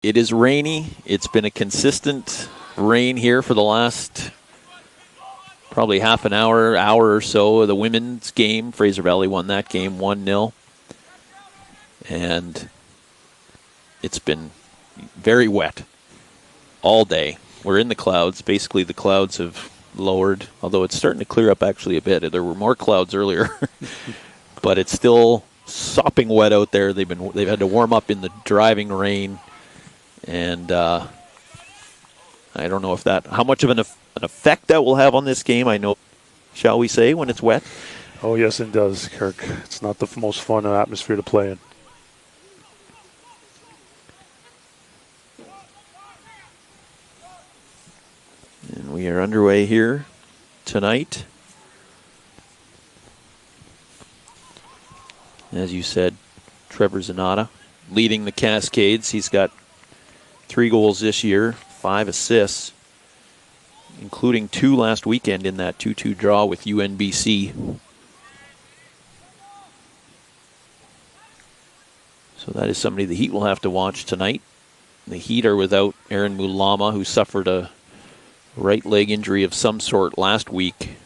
It is rainy. It's been a consistent rain here for the last probably half an hour or so of the women's game. Fraser Valley won that game 1-0. And it's been very wet all day. We're in the clouds. Basically, the clouds have lowered, although it's starting to clear up actually a bit. There were more clouds earlier, but it's still sopping wet out there. They've had to warm up in the driving rain. And I don't know how much of an effect that will have on this game. I know, shall we say, when it's wet? Oh, yes, it does, Kirk. It's not the most fun atmosphere to play in. And we are underway here tonight. As you said, Trevor Zanata leading the Cascades. He's got 3 goals this year, 5 assists, including 2 last weekend in that 2-2 draw with UNBC. So that is somebody the Heat will have to watch tonight. The Heat are without Aaron Mulama, who suffered a right leg injury of some sort last week.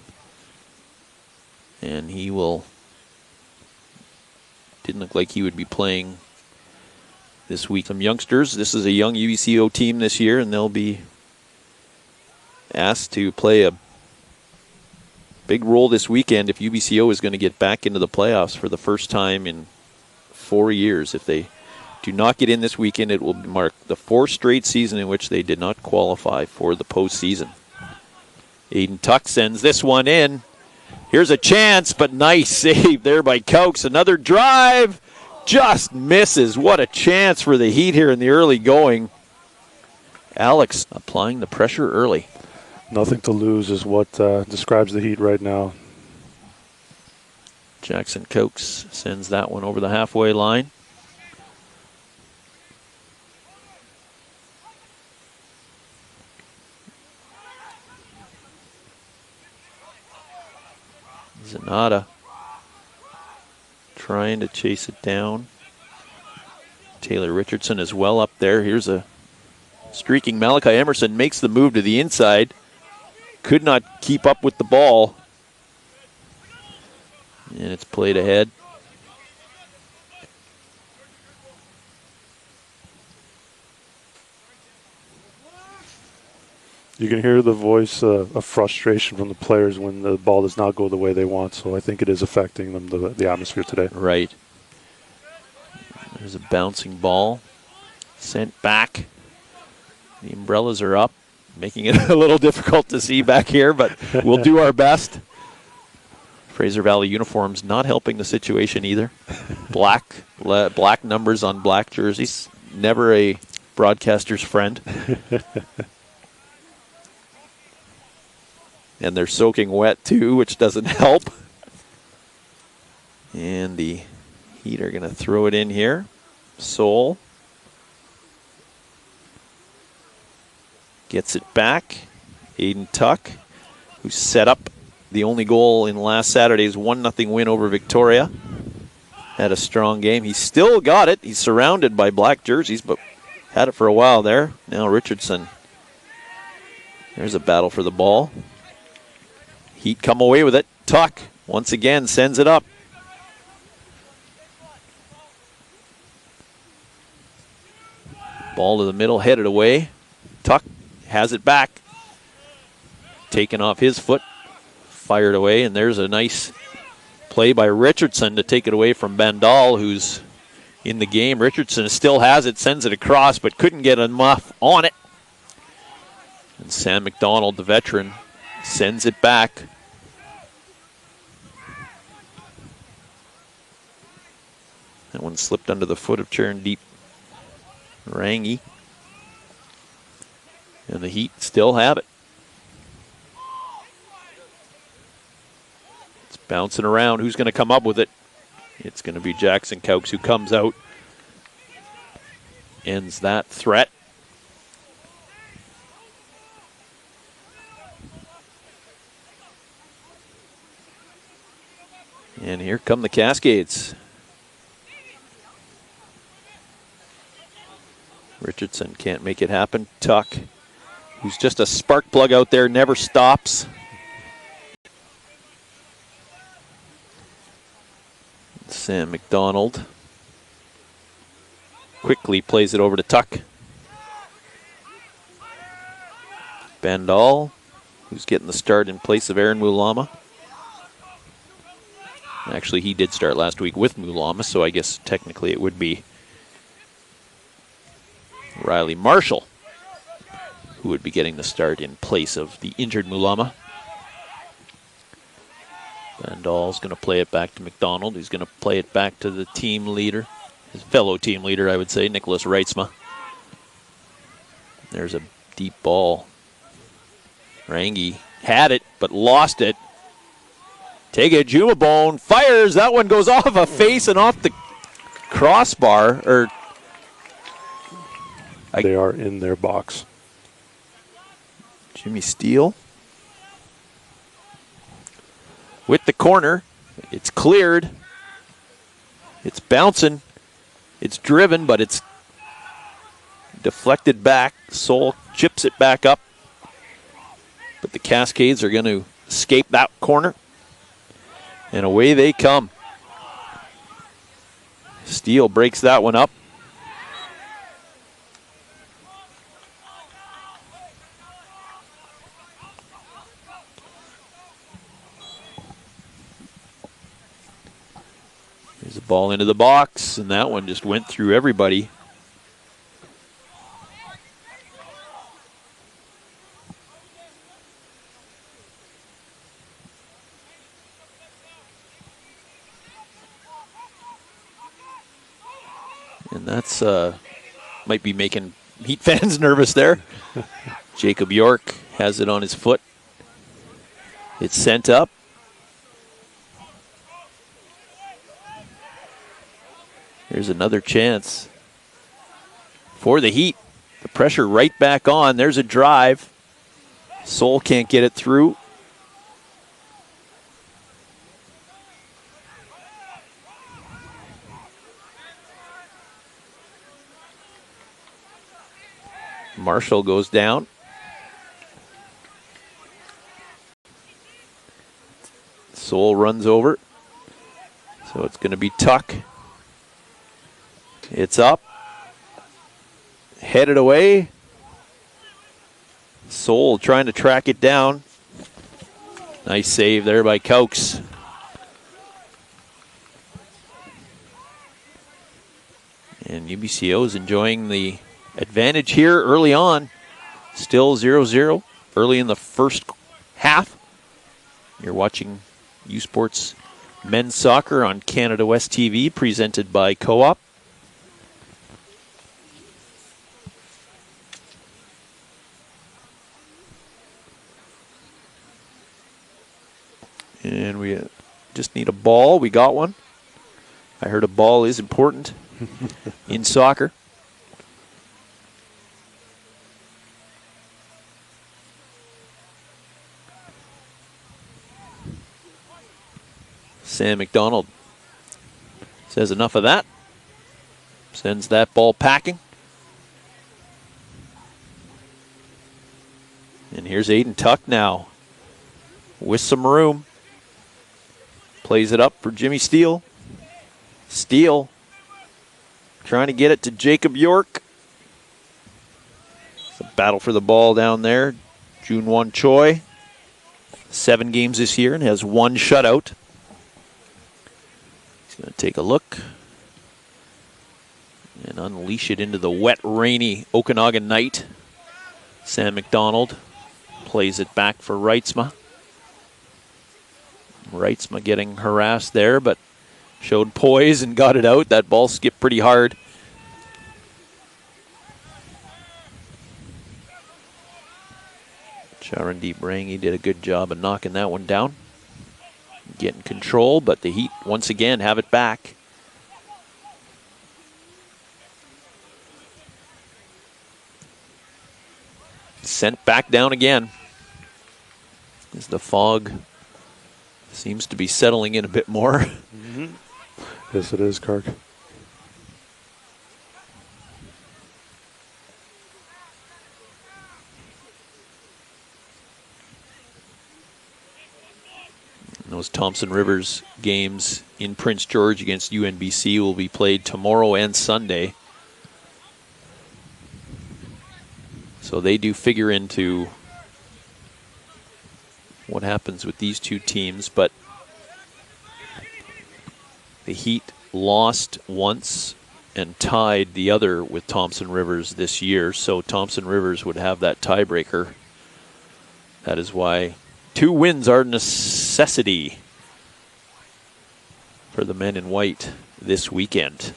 And didn't look like he would be playing this week. Some youngsters. This is a young UBCO team this year, and they'll be asked to play a big role this weekend if UBCO is going to get back into the playoffs for the first time in 4 years. If they do not get in this weekend, it will mark the 4th straight season in which they did not qualify for the postseason. Aiden Tuck sends this one in. Here's a chance, but nice save there by Cokes. Another drive. Just misses. What a chance for the Heat here in the early going. Alex applying the pressure early. Nothing to lose is what describes the Heat right now. Jackson Cokes sends that one over the halfway line. Zanata trying to chase it down. Taylor Richardson is well up there. Here's a streaking Malachi Emerson, makes the move to the inside. Could not keep up with the ball. And it's played ahead. You can hear the voice of frustration from the players when the ball does not go the way they want. So I think it is affecting them, the atmosphere today. Right. There's a bouncing ball sent back. The umbrellas are up, making it a little difficult to see back here, but we'll do our best. Fraser Valley uniforms not helping the situation either. Black numbers on black jerseys. Never a broadcaster's friend. And they're soaking wet too, which doesn't help. And the Heat are going to throw it in here. Soul gets it back. Aiden Tuck, who set up the only goal in last Saturday's 1-0 win over Victoria. Had a strong game. He still got it. He's surrounded by black jerseys, but had it for a while there. Now Richardson. There's a battle for the ball. Heat come away with it. Tuck once again sends it up. Ball to the middle, headed away. Tuck has it back. Taken off his foot, fired away, and there's a nice play by Richardson to take it away from Bandal, who's in the game. Richardson still has it, sends it across, but couldn't get enough on it. And Sam McDonald, the veteran, sends it back. That one slipped under the foot of Charandeep Rangi. And the Heat still have it. It's bouncing around. Who's going to come up with it? It's going to be Jackson Cokes who comes out. Ends that threat. And here come the Cascades. Richardson can't make it happen. Tuck, who's just a spark plug out there, never stops. Sam McDonald quickly plays it over to Tuck. Bandal, who's getting the start in place of Aaron Mulama. Actually, he did start last week with Mulama, so I guess technically it would be Riley Marshall who would be getting the start in place of the injured Mulama. Bandal's going to play it back to McDonald. He's going to play it back to the team leader, his fellow team leader, I would say, Nicholas Reitzma. There's a deep ball. Rangi had it, but lost it. Tega Jumabone fires. That one goes off a face and off the crossbar. They are in their box. Jimmy Steele with the corner. It's cleared. It's bouncing. It's driven, but it's deflected back. Soul chips it back up. But the Cascades are going to escape that corner. And away they come. Steele breaks that one up. There's a ball into the box, and that one just went through everybody. And that's might be making Heat fans nervous there. Jacob York has it on his foot. It's sent up. Here's another chance for the Heat. The pressure right back on. There's a drive. Soul can't get it through. Marshall goes down. Soul runs over. So it's going to be Tuck. It's up. Headed away. Soul trying to track it down. Nice save there by Cokes. And UBCO is enjoying the advantage here early on. Still 0-0 early in the first half. You're watching U Sports Men's Soccer on Canada West TV, presented by Co-op. And we just need a ball. We got one. I heard a ball is important in soccer. Sam McDonald says enough of that. Sends that ball packing. And here's Aiden Tuck now with some room. Plays it up for Jimmy Steele. Steele trying to get it to Jacob York. It's a battle for the ball down there. Junwon Choi, 7 games this year and has 1 shutout. He's going to take a look and unleash it into the wet, rainy Okanagan night. Sam McDonald plays it back for Reitzma. Reitzma getting harassed there, but showed poise and got it out. That ball skipped pretty hard. Charandeep Rangi did a good job of knocking that one down. Getting control, but the Heat once again have it back. Sent back down again as the fog seems to be settling in a bit more. Mm-hmm. Yes, it is, Kark. those Thompson Rivers games in Prince George against UNBC will be played tomorrow and Sunday. So they do figure into what happens with these two teams, but the Heat lost once and tied the other with Thompson Rivers this year, so Thompson Rivers would have that tiebreaker. That is why 2 wins are a necessity for the men in white this weekend.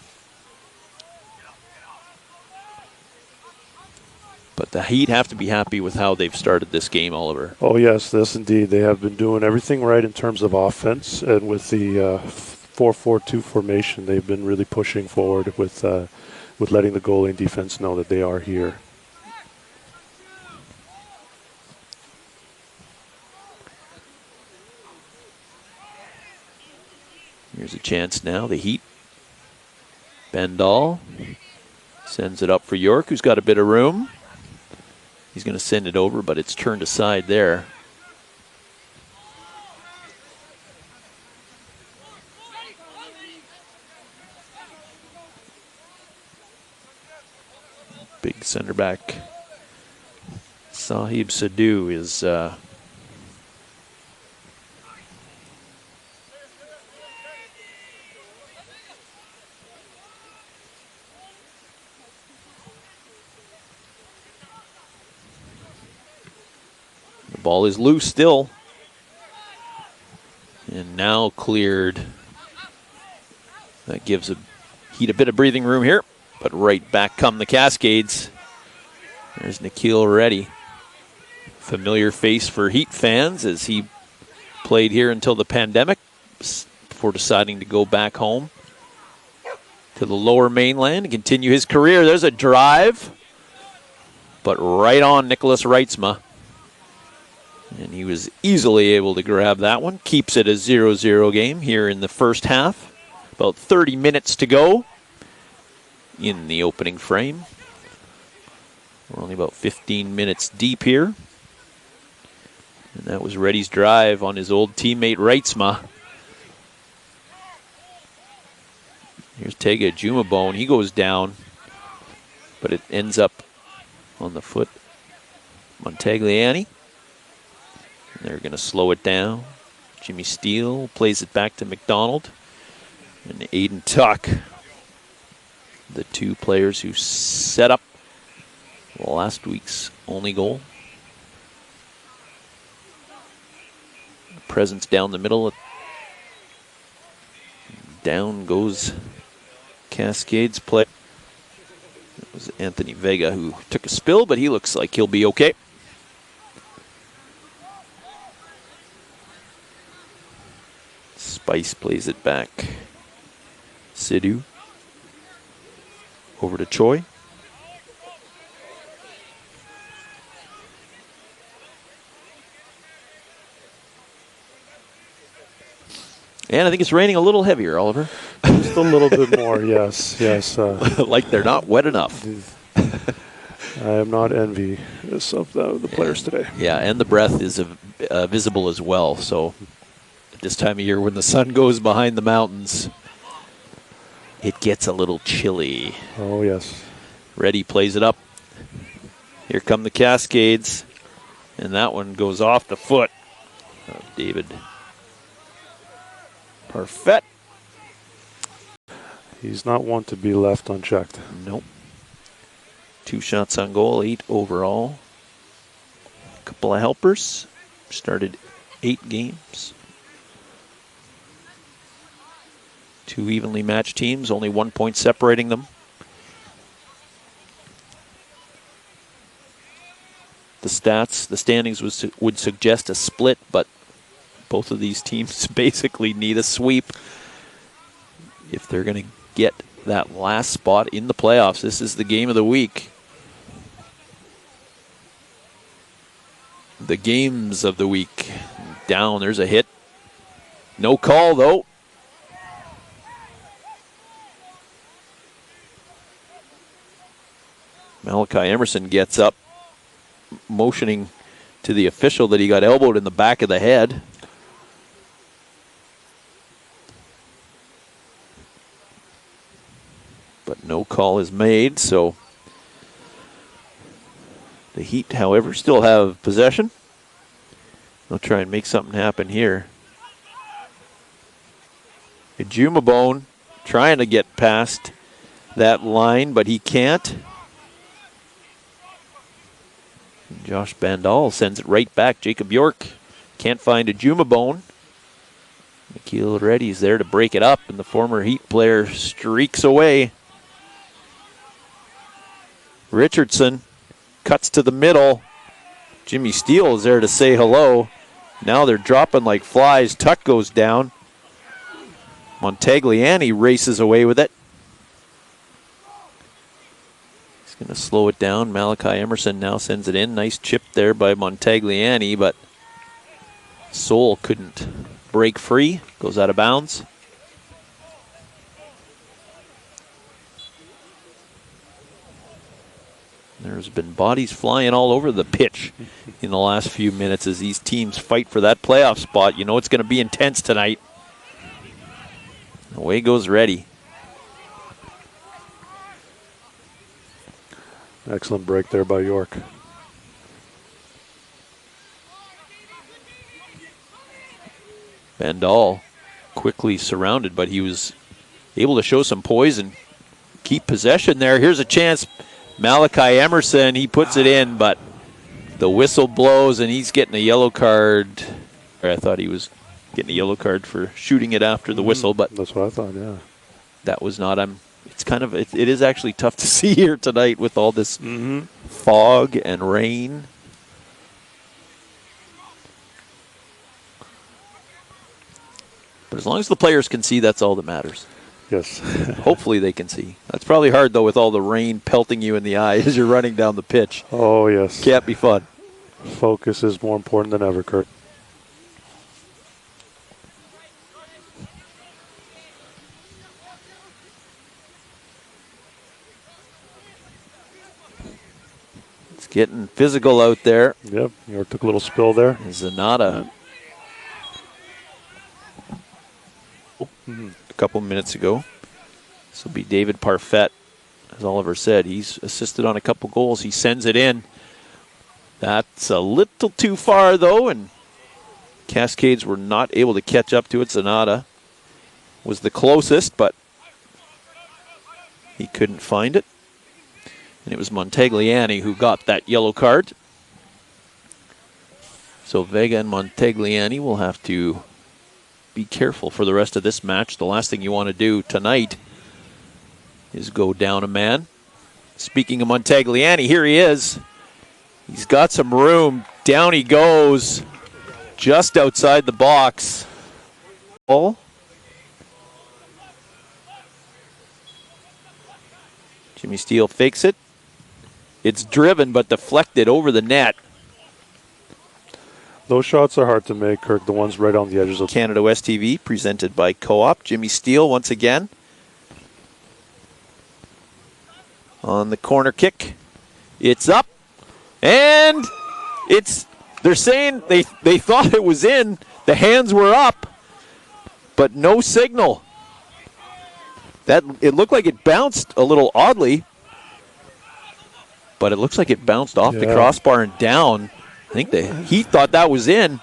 But the Heat have to be happy with how they've started this game, Oliver. Oh, yes, indeed. They have been doing everything right in terms of offense, and with the 4-4-2 formation, they've been really pushing forward with letting the goalie and defense know that they are here. Here's a chance now. The Heat. Bendall sends it up for York, who's got a bit of room. He's going to send it over, but it's turned aside there. Big center back Sahib Sadhu is the ball is loose still. And now cleared. That gives Heat a bit of breathing room here. But right back come the Cascades. There's Nikhil Reddy. Familiar face for Heat fans as he played here until the pandemic before deciding to go back home to the lower mainland and continue his career. There's a drive, but right on Nicholas Reitzma. And he was easily able to grab that one. Keeps it a 0-0 game here in the first half. About 30 minutes to go in the opening frame. We're only about 15 minutes deep here. And that was Reddy's drive on his old teammate Reitzma. Here's Tega Jumabone. He goes down, but it ends up on the foot. Montagliani. They're going to slow it down. Jimmy Steele plays it back to McDonald. And Aiden Tuck, the 2 players who set up last week's only goal. Presence down the middle. Down goes Cascades play. It was Anthony Vega who took a spill, but he looks like he'll be okay. Spice plays it back. Sidhu. Over to Choi. And I think it's raining a little heavier, Oliver. Just a little bit more, yes. Like they're not wet enough. I am not envious of the players today. Yeah, and the breath is visible as well. So at this time of year when the sun goes behind the mountains, it gets a little chilly. Oh, yes. Reddy plays it up. Here come the Cascades. And that one goes off the foot of David Parfait. He's not one to be left unchecked. Nope. 2 shots on goal, 8 overall. A couple of helpers. Started 8 games. 2 evenly matched teams, only 1 point separating them. The standings would suggest a split, but both of these teams basically need a sweep if they're going to get that last spot in the playoffs. This is the game of the week. The games of the week. Down, there's a hit. No call, though. Malachi Emerson gets up, motioning to the official that he got elbowed in the back of the head. but no call is made, so the Heat, however, still have possession. They'll try and make something happen here. Ejumabone trying to get past that line, but he can't. Josh Bandal sends it right back. Jacob York can't find Ejumabone. Nikhil Reddy's there to break it up, and the former Heat player streaks away. Richardson cuts to the middle. Jimmy Steele is there to say hello. Now they're dropping like flies. Tuck goes down. Montagliani races away with it. He's going to slow it down. Malachi Emerson now sends it in. Nice chip there by Montagliani, but Soul couldn't break free. Goes out of bounds. There's been bodies flying all over the pitch in the last few minutes as these teams fight for that playoff spot. You know it's going to be intense tonight. Away goes Reddy. Excellent break there by York. Bandal quickly surrounded, but he was able to show some poise and keep possession there. Here's a chance. Malachi Emerson, he puts it in, but the whistle blows and he's getting a yellow card. I thought he was getting a yellow card for shooting it after the whistle, but that's what I thought, yeah. That was not. It's kind of, it is actually tough to see here tonight with all this fog and rain. But as long as the players can see, that's all that matters. Yes. Hopefully they can see. That's probably hard, though, with all the rain pelting you in the eye as you're running down the pitch. Oh, yes. Can't be fun. Focus is more important than ever, Kurt. It's getting physical out there. Yep, York took a little spill there. Zanata. A couple minutes ago. This will be David Parfett. As Oliver said, he's assisted on a couple goals. He sends it in. That's a little too far, though, and Cascades were not able to catch up to it. Zanata was the closest, but he couldn't find it. And it was Montagliani who got that yellow card. So Vega and Montagliani will have to be careful for the rest of this match. The last thing you want to do tonight is go down a man. Speaking of Montagliani, here he is. He's got some room. Down he goes, just outside the box. Ball. Jimmy Steele fakes it. It's driven but deflected over the net. Those shots are hard to make, Kirk, the ones right on the edges of Canada West TV, presented by Co-op. Jimmy Steele once again. On the corner kick. It's up. And they're saying they thought it was in. The hands were up, but no signal. It looked like it bounced a little oddly, but it looks like it bounced off the crossbar and down. I think the Heat thought that was in.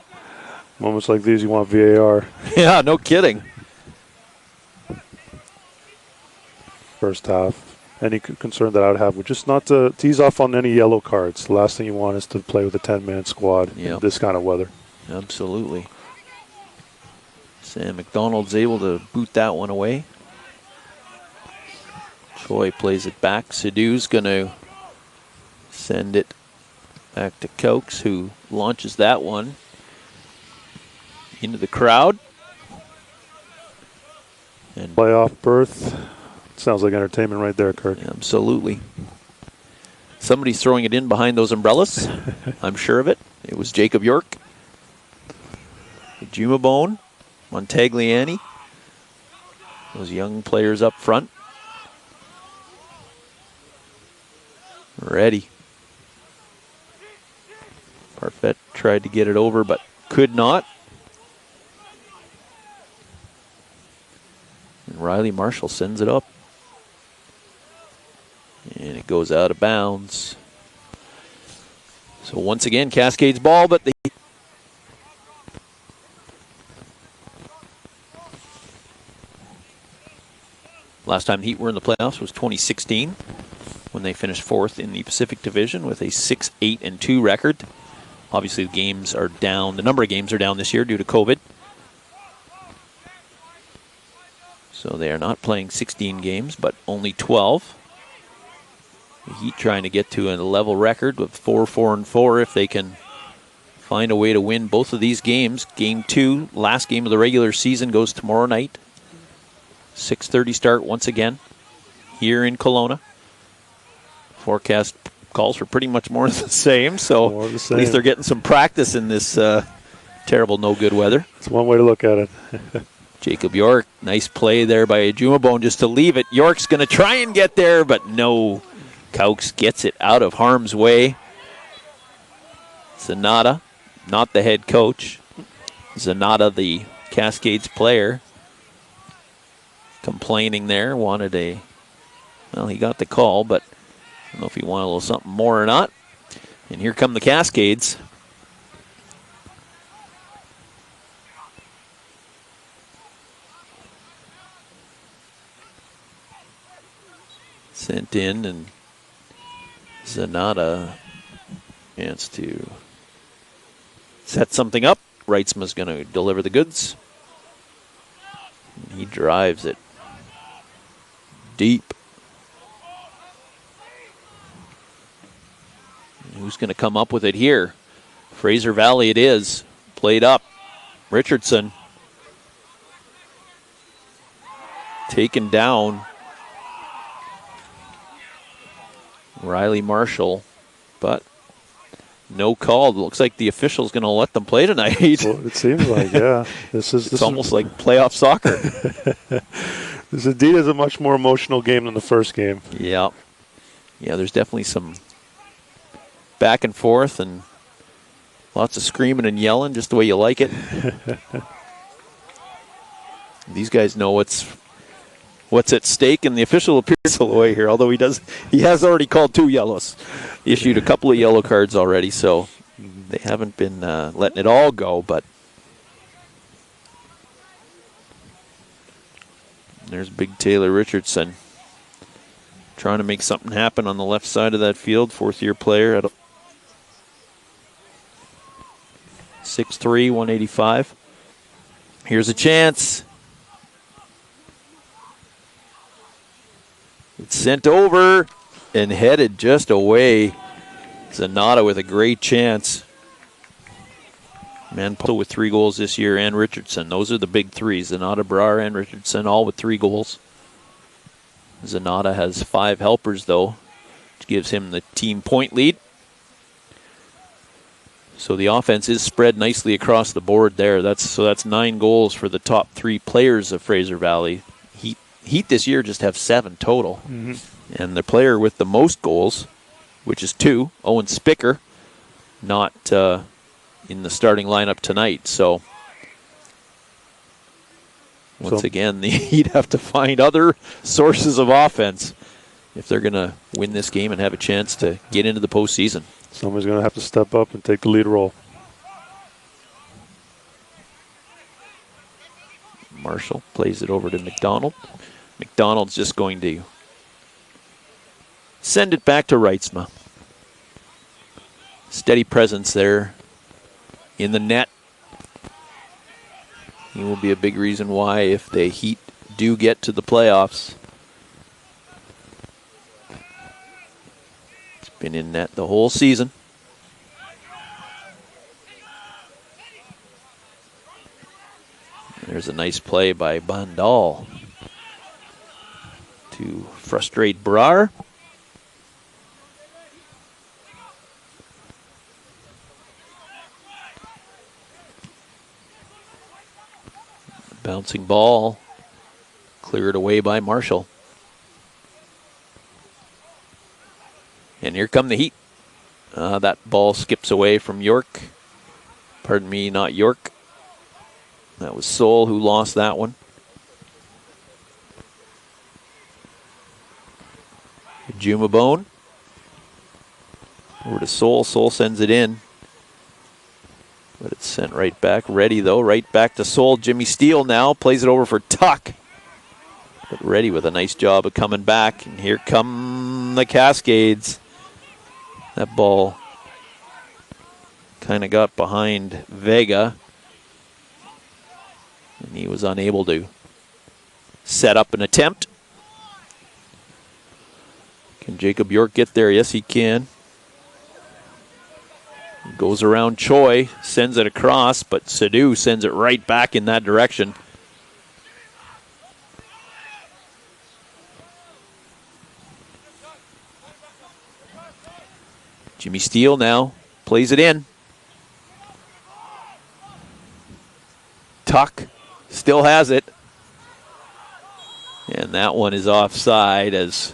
Moments like these, you want VAR. Yeah, no kidding. First half. Any concern that I would have would just not to tease off on any yellow cards. The last thing you want is to play with a 10-man squad in this kind of weather. Absolutely. Sam McDonald's able to boot that one away. Choi plays it back. Sidhu's going to send it back to Cokes, who launches that one into the crowd. And playoff berth. Sounds like entertainment right there, Kirk. Absolutely. Somebody's throwing it in behind those umbrellas. I'm sure of it. It was Jacob York. Jumabone, Montagliani. Those young players up front. Ready. Parfait tried to get it over, but could not. And Riley Marshall sends it up. It goes out of bounds. So once again, Cascades ball, but the last time the Heat were in the playoffs was 2016 when they finished 4th in the Pacific Division with a 6-8-2 record. Obviously, the games are down. The number of games are down this year due to COVID. So they are not playing 16 games, but only 12. The Heat trying to get to a level record with 4-4-4 if they can find a way to win both of these games. Game 2, last game of the regular season, goes tomorrow night. 6:30 start once again here in Kelowna. Forecast calls for pretty much more of the same, so at least they're getting some practice in this terrible no-good weather. It's one way to look at it. Jacob York, nice play there by Jumabone just to leave it. York's going to try and get there, but no. Caux gets it out of harm's way. Zanata, not the head coach. Zanata, the Cascades player, complaining there. Wanted a, well, he got the call, but I don't know if he wanted a little something more or not. And here come the Cascades. Sent in, and Zanata chance to set something up. Reitzma's going to deliver the goods. And he drives it deep. And who's going to come up with it here? Fraser Valley it is. Played up. Richardson. Taken down. Riley Marshall, but no call. It looks like the official's going to let them play tonight. Well, it seems like, yeah. This almost like playoff soccer. This indeed is a much more emotional game than the first game. Yeah. Yeah, there's definitely some back and forth and lots of screaming and yelling, just the way you like it. These guys know what's at stake, and the official appears all the way here, although he has already called 2 yellows. Issued a couple of yellow cards already, so they haven't been letting it all go, but there's Big Taylor Richardson trying to make something happen on the left side of that field. 4th-year player at 6'3", 185. Here's a chance. It's sent over and headed just away. Zanata with a great chance. Manpo with 3 goals this year, and Richardson. Those are the big 3. Zanata, Brar, and Richardson, all with 3 goals. Zanata has 5 helpers, though, which gives him the team point lead. So the offense is spread nicely across the board there. That's 9 goals for the top 3 players of Fraser Valley. Heat this year just have 7 total. Mm-hmm. And the player with the most goals, which is 2, Owen Spicker, not in the starting lineup tonight. So once again, the Heat have to find other sources of offense if they're going to win this game and have a chance to get into the postseason. Somebody's going to have to step up and take the lead role. Marshall plays it over to McDonald. McDonald's just going to send it back to Reitzma. Steady presence there in the net. He will be a big reason why if the Heat do get to the playoffs. He's been in net the whole season. There's a nice play by Bandal to frustrate Brar. Bouncing ball, cleared away by Marshall. And here come the Heat. That ball skips away from York. Pardon me, not York. That was Sol who lost that one. Jumabone Over to Soul. Soul sends it in. But it's sent right back. Ready, though. Right back to Soul. Jimmy Steele now plays it over for Tuck. But Ready with a nice job of coming back. And here come the Cascades. That ball kind of got behind Vega. And he was unable to set up an attempt. Can Jacob York get there? Yes, he can. Goes around Choi, sends it across, but Sadu sends it right back in that direction. Jimmy Steele now plays it in. Tuck still has it. And that one is offside as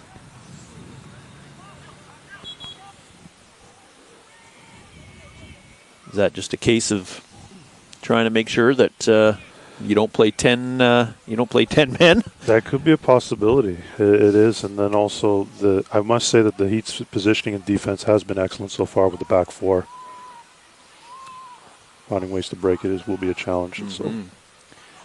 is that just a case of trying to make sure that you don't play 10 men? That could be a possibility. It is, and then also I must say that the Heat's positioning and defense has been excellent so far with the back four. Finding ways to break it will be a challenge. So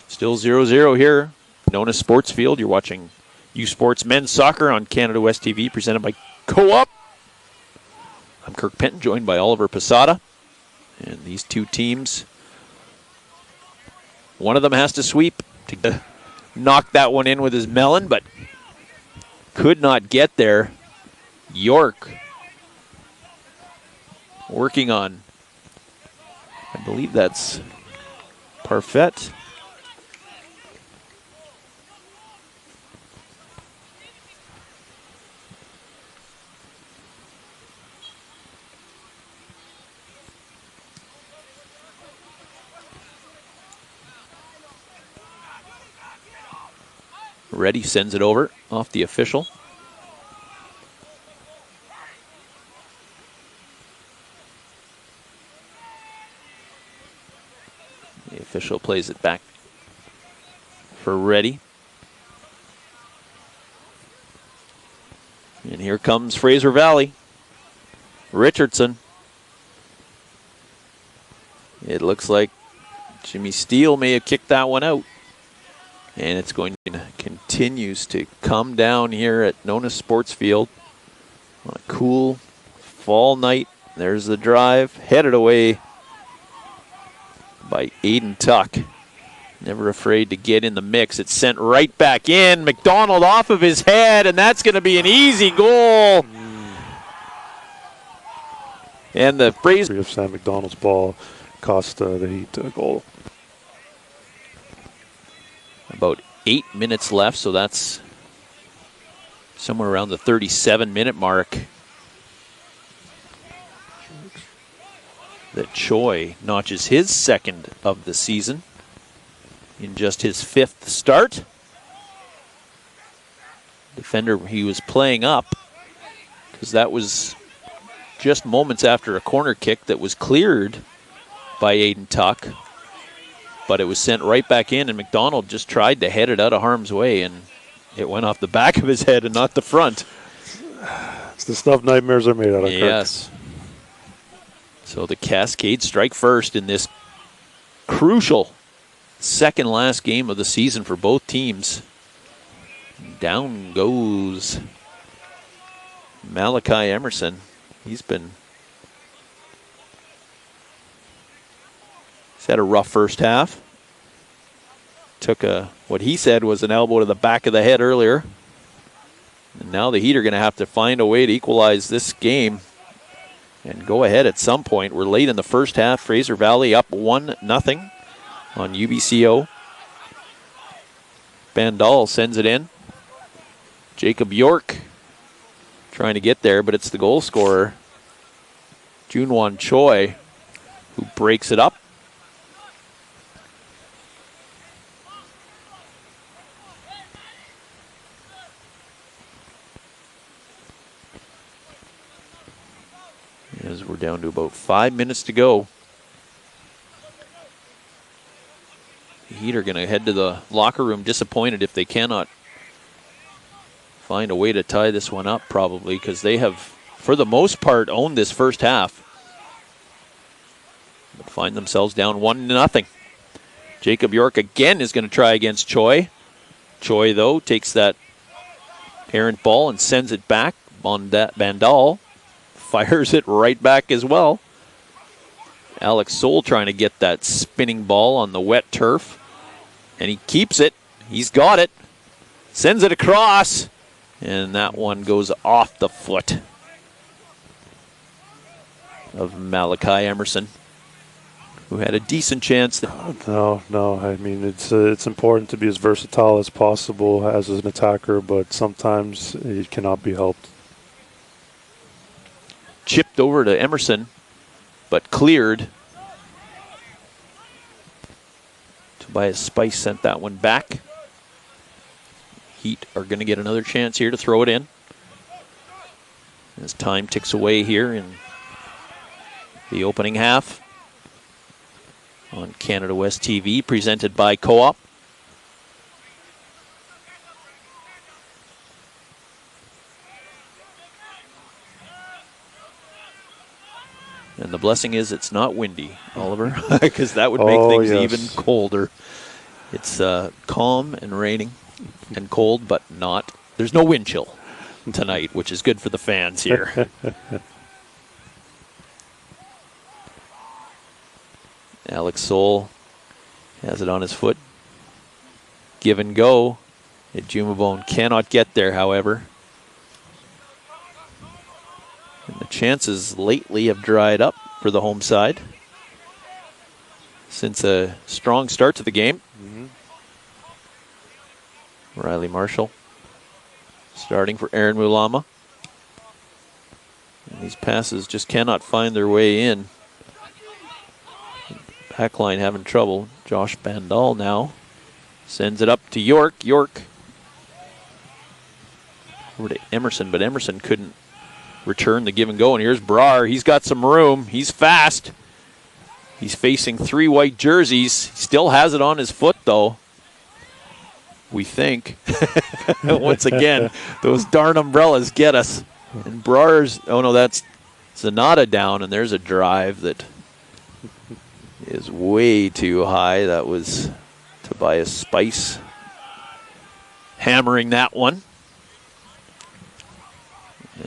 still 0-0 here. Nonis Sports Field. You're watching U Sports Men's Soccer on Canada West TV, presented by Co-op. I'm Kirk Penton, joined by Oliver Posada. And these two teams, one of them has to sweep to knock that one in with his melon, but could not get there. York working on, I believe that's Parfait. Ready sends it over off the official. The official plays it back for Ready. And here comes Fraser Valley. Richardson. It looks like Jimmy Steele may have kicked that one out. And it's going to continues to come down here at Nonis Sports Field on a cool fall night. There's the drive, headed away by Aiden Tuck. Never afraid to get in the mix. It's sent right back in. McDonald off of his head, and that's going to be an easy goal. And the Fraser of Sam McDonald's ball cost the Heat a goal. About 8 minutes left, so that's somewhere around the 37-minute mark. That Choi notches his second of the season in just his fifth start. Defender he was playing up because that was just moments after a corner kick that was cleared by Aiden Tuck. But it was sent right back in, and McDonald just tried to head it out of harm's way, and it went off the back of his head and not the front. It's the stuff nightmares are made out of. Yes. Kirk. So the Cascades strike first in this crucial second last game of the season for both teams. Down goes Malachi Emerson. He's had a rough first half. Took what he said was an elbow to the back of the head earlier. And now the Heat are going to have to find a way to equalize this game and go ahead at some point. We're late in the first half. Fraser Valley up 1-0 on UBCO. Bandal sends it in. Jacob York trying to get there, but it's the goal scorer, Junwon Choi, who breaks it up. As we're down to about 5 minutes to go. The Heat are going to head to the locker room disappointed if they cannot find a way to tie this one up, probably, because they have for the most part, owned this first half. But find themselves down 1-0. Jacob York again is going to try against Choi. Choi, though, takes that errant ball and sends it back. Bandal fires it right back as well. Alex Soul trying to get that spinning ball on the wet turf. And he keeps it. He's got it. Sends it across. And that one goes off the foot of Malachi Emerson, who had a decent chance. No. I mean, it's important to be as versatile as possible as an attacker, but sometimes it cannot be helped. Chipped over to Emerson, but cleared. Tobias Spice sent that one back. Heat are going to get another chance here to throw it in. As time ticks away here in the opening half on Canada West TV, presented by Co-op. And the blessing is it's not windy, Oliver, because that would make things even colder. It's calm and raining and cold, but not. There's no wind chill tonight, which is good for the fans here. Alex Soul has it on his foot. Give and go. Jumabone cannot get there, however. And the chances lately have dried up for the home side since a strong start to the game. Riley Marshall starting for Aaron Mulama. And these passes just cannot find their way in. Backline having trouble. Josh Bandal now sends it up to York. York over to Emerson, but Emerson couldn't return the give and go. And here's Brar. He's got some room. He's fast. He's facing 3 white jerseys. He still has it on his foot, though. We think. Once again, those darn umbrellas get us. And Brar's, oh no, that's Zanata down, and there's a drive that is way too high. That was Tobias Spice hammering that one.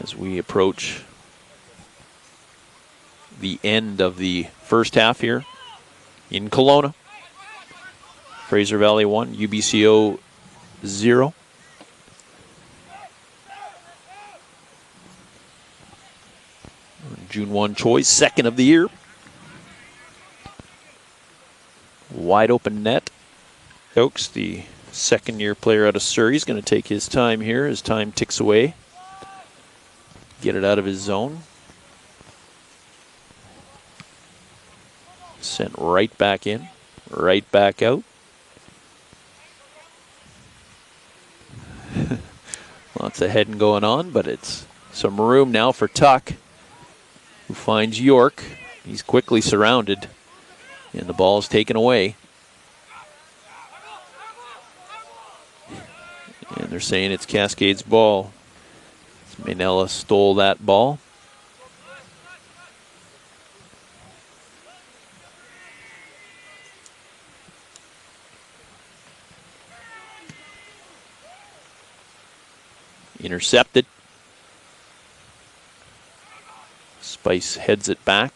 As we approach the end of the first half here in Kelowna. Fraser Valley 1, UBCO 0. June 1 choice, second of the year. Wide open net. Oakes, the second-year player out of Surrey, is going to take his time here as time ticks away. Get it out of his zone. Sent right back in, right back out. Lots of heading going on, but it's some room now for Tuck, who finds York. He's quickly surrounded, and the ball is taken away. And they're saying it's Cascade's ball. Manella stole that ball. Intercepted. Spice heads it back.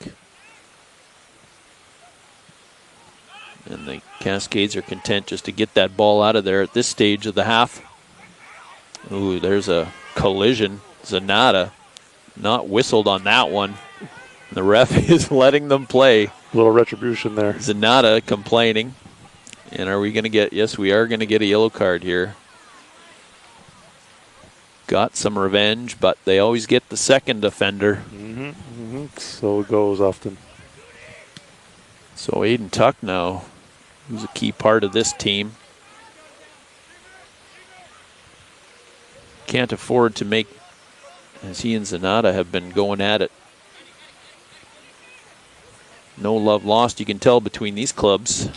And the Cascades are content just to get that ball out of there at this stage of the half. Ooh, there's a collision. Zanata not whistled on that one. The ref is letting them play. A little retribution there. Zanata complaining. And are we going to get, yes, we are going to get a yellow card here. Got some revenge, but they always get the second offender. So it goes often. So Aiden Tuck now, who's a key part of this team. Can't afford to make, as he and Zanata have been going at it. No love lost, you can tell, between these clubs,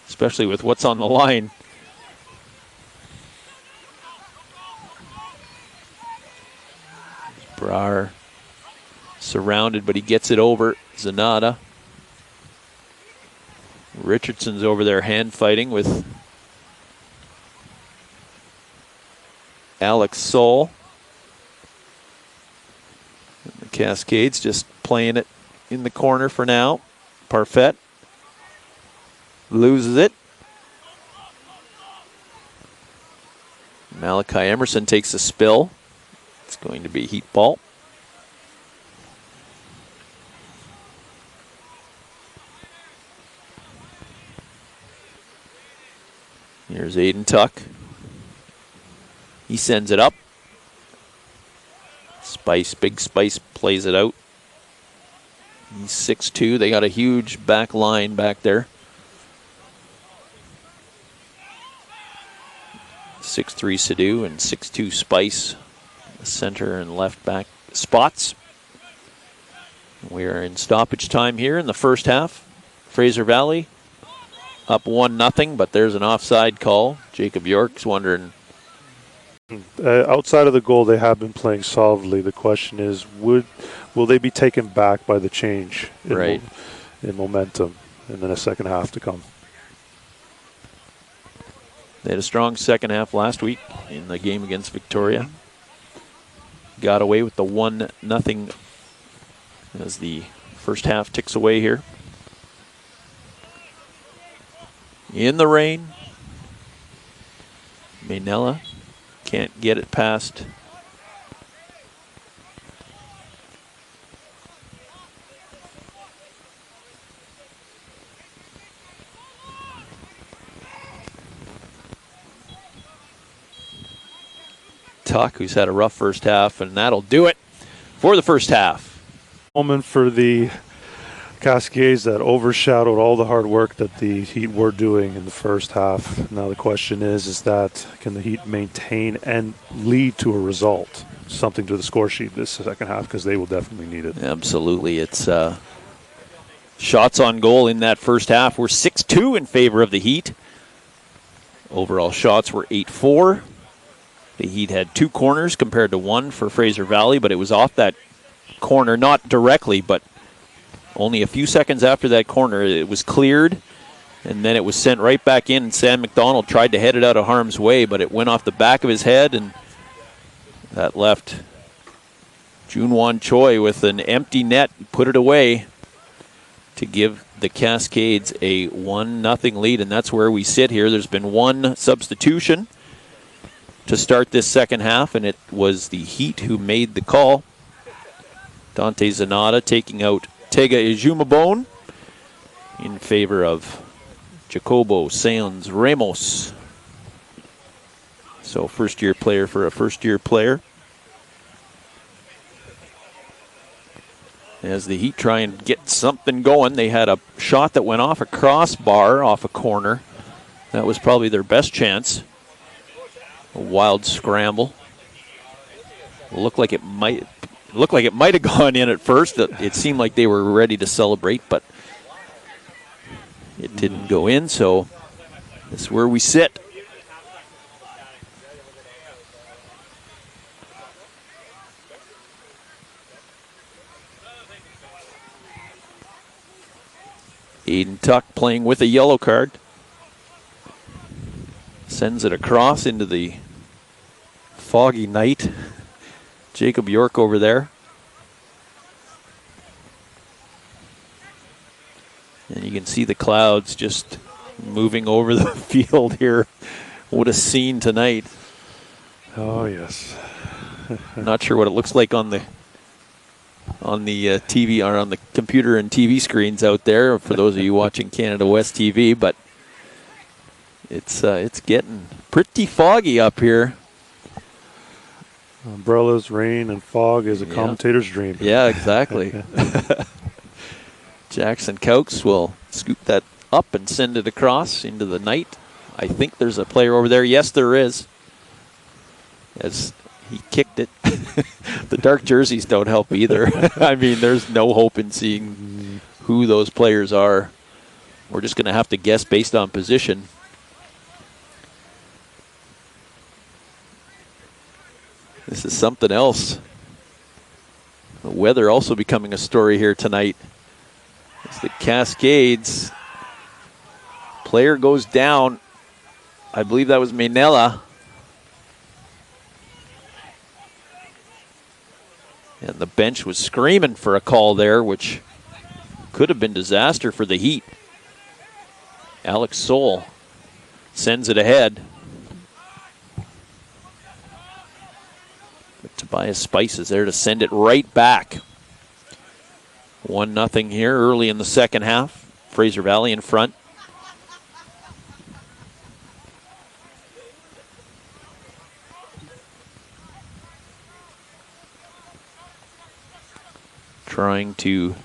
especially with what's on the line. Brar surrounded, but he gets it over Zanata. Richardson's over there hand fighting with Alex Soul. And the Cascades just playing it in the corner for now. Parfait loses it. Malachi Emerson takes a spill. It's going to be heat ball. Here's Aiden Tuck. He sends it up. Spice, Big Spice plays it out. He's 6'2". They got a huge back line back there. 6'3" Sadu and 6'2" Spice, the center and left back spots. We are in stoppage time here in the first half. Fraser Valley up 1-0, but there's an offside call. Jacob York's wondering. Outside of the goal, they have been playing solidly. The question is, will they be taken back by the change in momentum in the second half to come? They had a strong second half last week in the game against Victoria. Got away with the 1-0 as the first half ticks away here. In the rain, Maynella can't get it past Tuck, who's had a rough first half, and that'll do it for the first half. Moment for the Cascades that overshadowed all the hard work that the Heat were doing in the first half. Now the question is that can the Heat maintain and lead to a result, something to the score sheet this second half, because they will definitely need it. Absolutely. It's shots on goal in that first half were 6-2 in favor of the Heat. Overall shots were 8-4. The Heat had 2 corners compared to 1 for Fraser Valley, but it was off that corner, not directly, but only a few seconds after that corner, it was cleared, and then it was sent right back in, and Sam McDonald tried to head it out of harm's way, but it went off the back of his head, and that left Junwan Choi with an empty net, put it away to give the Cascades a 1-0 lead, and that's where we sit here. There's been 1 substitution to start this second half, and it was the Heat who made the call. Dante Zanata taking out Tega Ijumabone in favor of Jacobo Sanz Ramos. So first-year player for a first-year player. As the Heat try and get something going, they had a shot that went off a crossbar, off a corner. That was probably their best chance. A wild scramble. Looked like it might have gone in at first. It seemed like they were ready to celebrate, but it didn't go in, so that's where we sit. Aiden Tuck playing with a yellow card. Sends it across into the foggy night. Jacob York over there. And you can see the clouds just moving over the field here. What a scene tonight. Oh, yes. Not sure what it looks like on the TV or on the computer and TV screens out there for those of you watching Canada West TV, but it's getting pretty foggy up here. Umbrellas, rain, and fog is a commentator's dream. Yeah, exactly. Jackson Coates will scoop that up and send it across into the night. I think there's a player over there. Yes, there is. As he kicked it. The dark jerseys don't help either. I mean, there's no hope in seeing who those players are. We're just going to have to guess based on position. This is something else. The weather also becoming a story here tonight. As the Cascades player goes down. I believe that was Mainella. And the bench was screaming for a call there, which could have been disaster for the Heat. Alex Soul sends it ahead. But Tobias Spice is there to send it right back. 1-0 here early in the second half. Fraser Valley in front. Trying to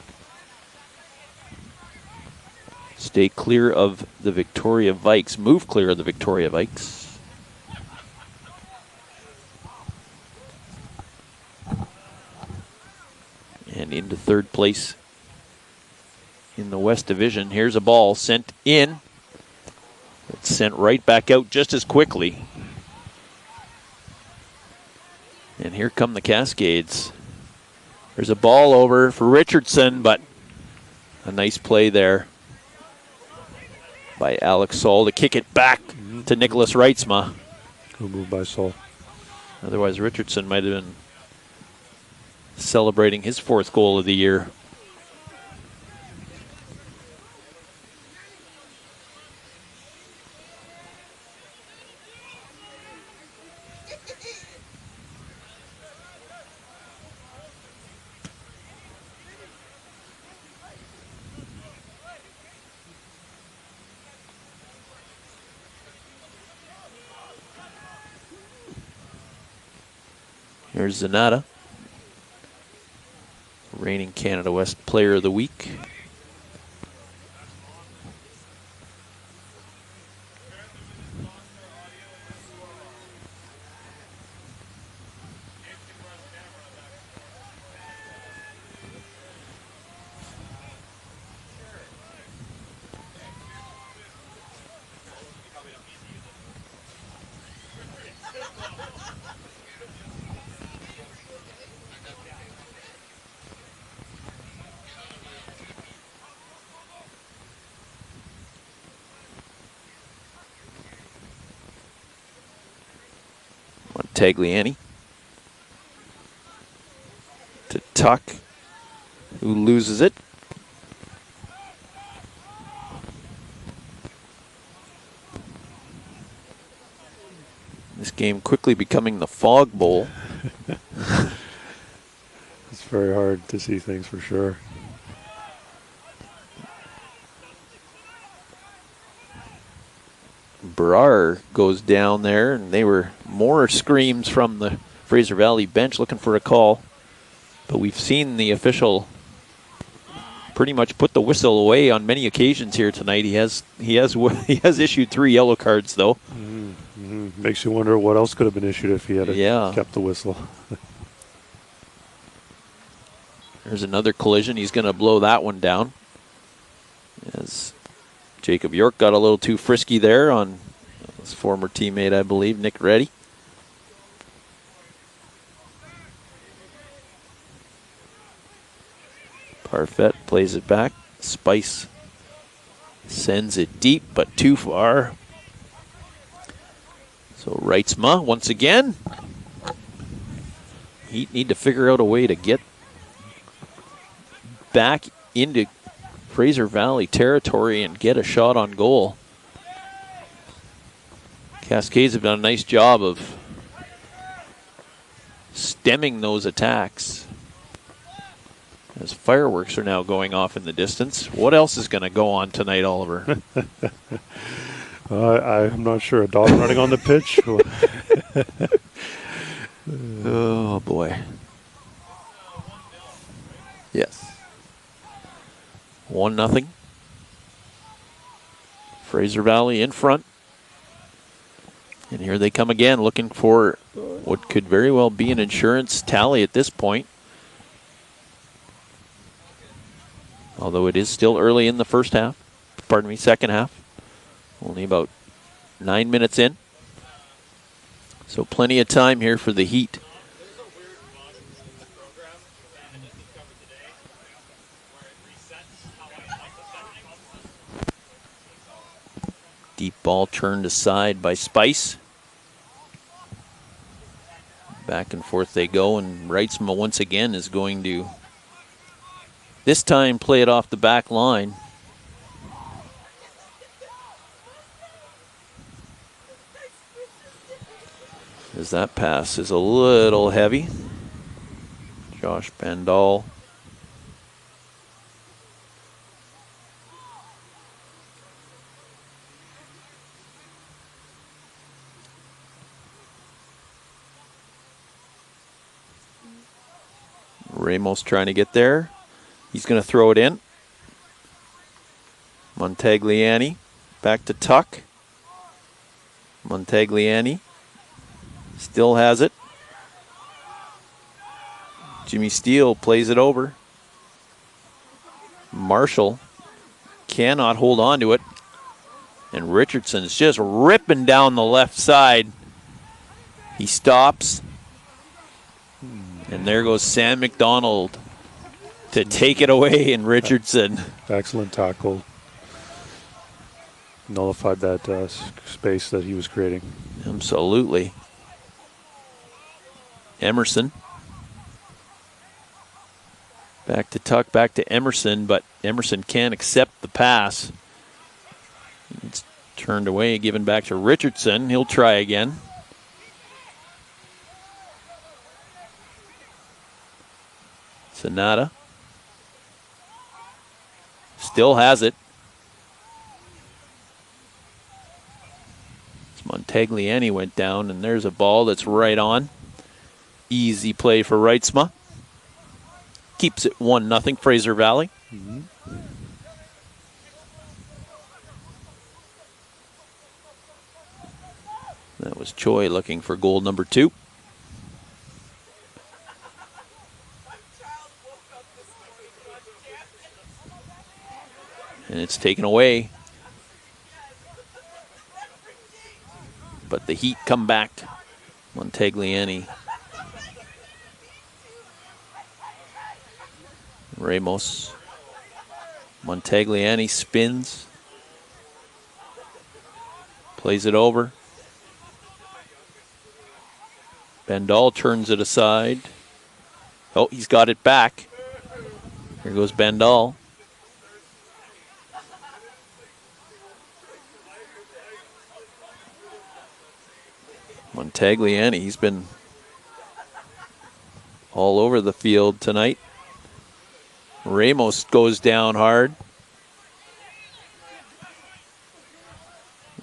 stay clear of the Victoria Vikes, move clear of the Victoria Vikes. And into third place in the West Division. Here's a ball sent in. It's sent right back out just as quickly. And here come the Cascades. There's a ball over for Richardson, but a nice play there by Alex Saul to kick it back to Nicholas Reitzma. Good move by Saul. Otherwise, Richardson might have been celebrating his 4th goal of the year. Here's Zanata, reigning Canada West Player of the Week. Tagliani to Tuck, who loses it. This game quickly becoming the Fog Bowl. It's very hard to see things for sure. Brar goes down there, and they were more screams from the Fraser Valley bench looking for a call. But we've seen the official pretty much put the whistle away on many occasions here tonight. He has issued 3 yellow cards though. Makes you wonder what else could have been issued if he had kept the whistle. There's another collision. He's going to blow that one down. As Jacob York got a little too frisky there on his former teammate, I believe, Nick Reddy. Parfait plays it back. Spice sends it deep, but too far. So Reitzma once again. Heat need to figure out a way to get back into Fraser Valley territory and get a shot on goal. Cascades have done a nice job of stemming those attacks. As fireworks are now going off in the distance. What else is going to go on tonight, Oliver? I'm not sure. A dog running on the pitch? Oh, boy. Yes. 1-0. Fraser Valley in front. And here they come again, looking for what could very well be an insurance tally at this point. Although it is still early in the second half. Only about 9 minutes in. So plenty of time here for the Heat Deep ball turned aside by Spice. Back and forth they go, and Reitzma once again is going to, this time, play it off the back line. As that pass is a little heavy. Josh Bandal. Ramos trying to get there. He's going to throw it in. Montagliani back to Tuck. Montagliani still has it. Jimmy Steele plays it over. Marshall cannot hold on to it. And Richardson's just ripping down the left side. He stops. And there goes Sam McDonald to take it away, and Richardson. Excellent tackle. Nullified that space that he was creating. Absolutely. Emerson. Back to Tuck, back to Emerson, but Emerson can't accept the pass. It's turned away, given back to Richardson. He'll try again. Sonata. Still has it. Montagliani went down, and there's a ball that's right on. Easy play for Reitzma. Keeps it 1-0 Fraser Valley. Mm-hmm. That was Choi looking for goal number 2. And it's taken away. But the Heat come back. Montagliani. Ramos. Montagliani spins. Plays it over. Bandal turns it aside. Oh, he's got it back. Here goes Bandal. Montagliani, he's been all over the field tonight. Ramos goes down hard.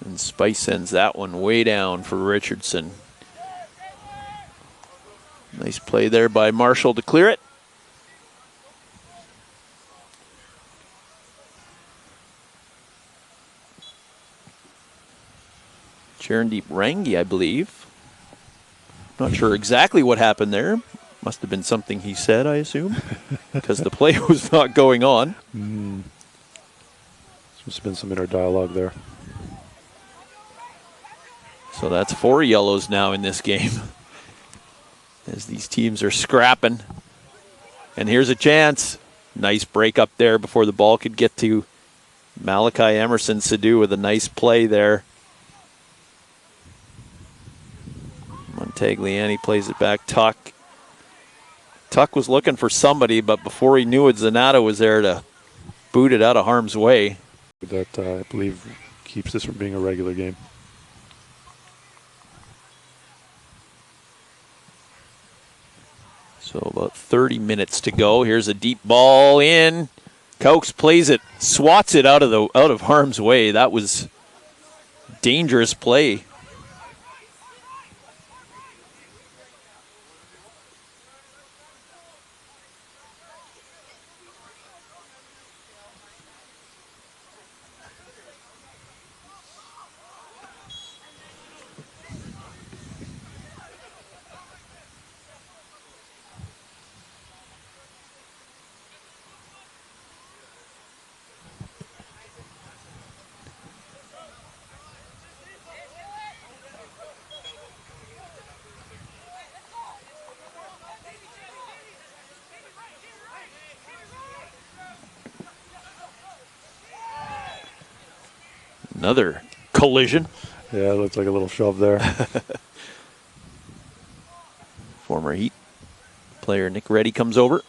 And Spice sends that one way down for Richardson. Nice play there by Marshall to clear it. Charandeep Rangi, I believe. Not sure exactly what happened there. Must have been something he said, I assume, because the play was not going on. Must have been some inner dialogue there. So that's 4 yellows now in this game as these teams are scrapping. And here's a chance. Nice break up there before the ball could get to Malachi Emerson Sadu with a nice play there. Montagliani plays it back. Tuck was looking for somebody, but before he knew it, Zanata was there to boot it out of harm's way. That, I believe, keeps this from being a regular game. So about 30 minutes to go. Here's a deep ball in. Cokes plays it, swats it out of harm's way. That was dangerous play. Another collision. Yeah, it looked like a little shove there. Former Heat player Nick Reddy comes over.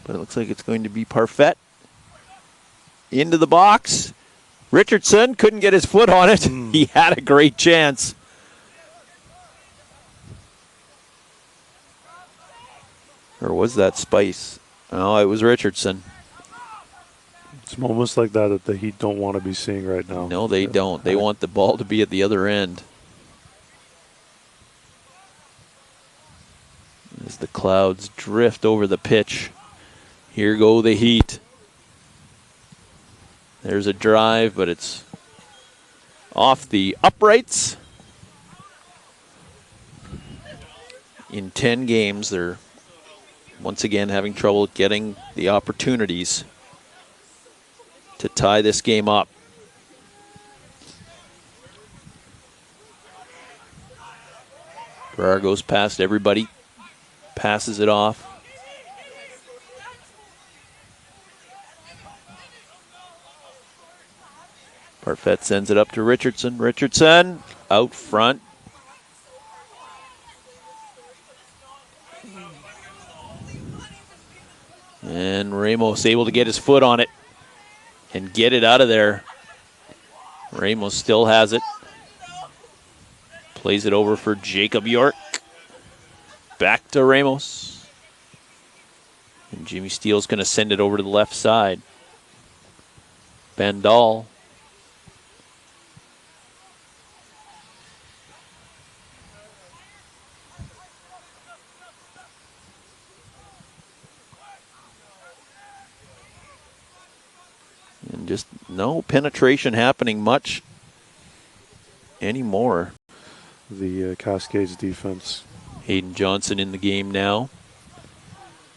But it looks like it's going to be Parfait. Into the box. Richardson couldn't get his foot on it. He had a great chance. Or was that Spice? Oh, it was Richardson. It's moments like that that the Heat don't want to be seeing right now. No, they don't. They want the ball to be at the other end. As the clouds drift over the pitch. Here go the Heat. There's a drive, but it's off the uprights. In 10 games, they're once again having trouble getting the opportunities to tie this game up. Ferrar goes past everybody, passes it off. Parfait sends it up to Richardson. Richardson out front. And Ramos able to get his foot on it and get it out of there. Ramos still has it. Plays it over for Jacob York. Back to Ramos. And Jimmy Steele's going to send it over to the left side. Bandal. And just no penetration happening much anymore. The Cascades defense. Hayden Johnson in the game now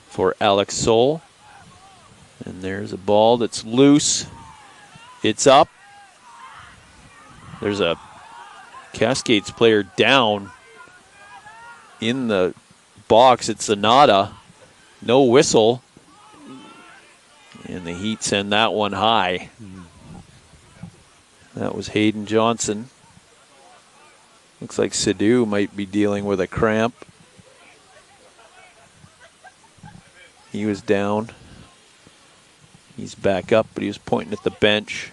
for Alex Soul. And there's a ball that's loose. It's up. There's a Cascades player down in the box. It's Sonata. No whistle. And the Heat send that one high. That was Hayden Johnson. Looks like Sidhu might be dealing with a cramp. He was down. He's back up, but he was pointing at the bench.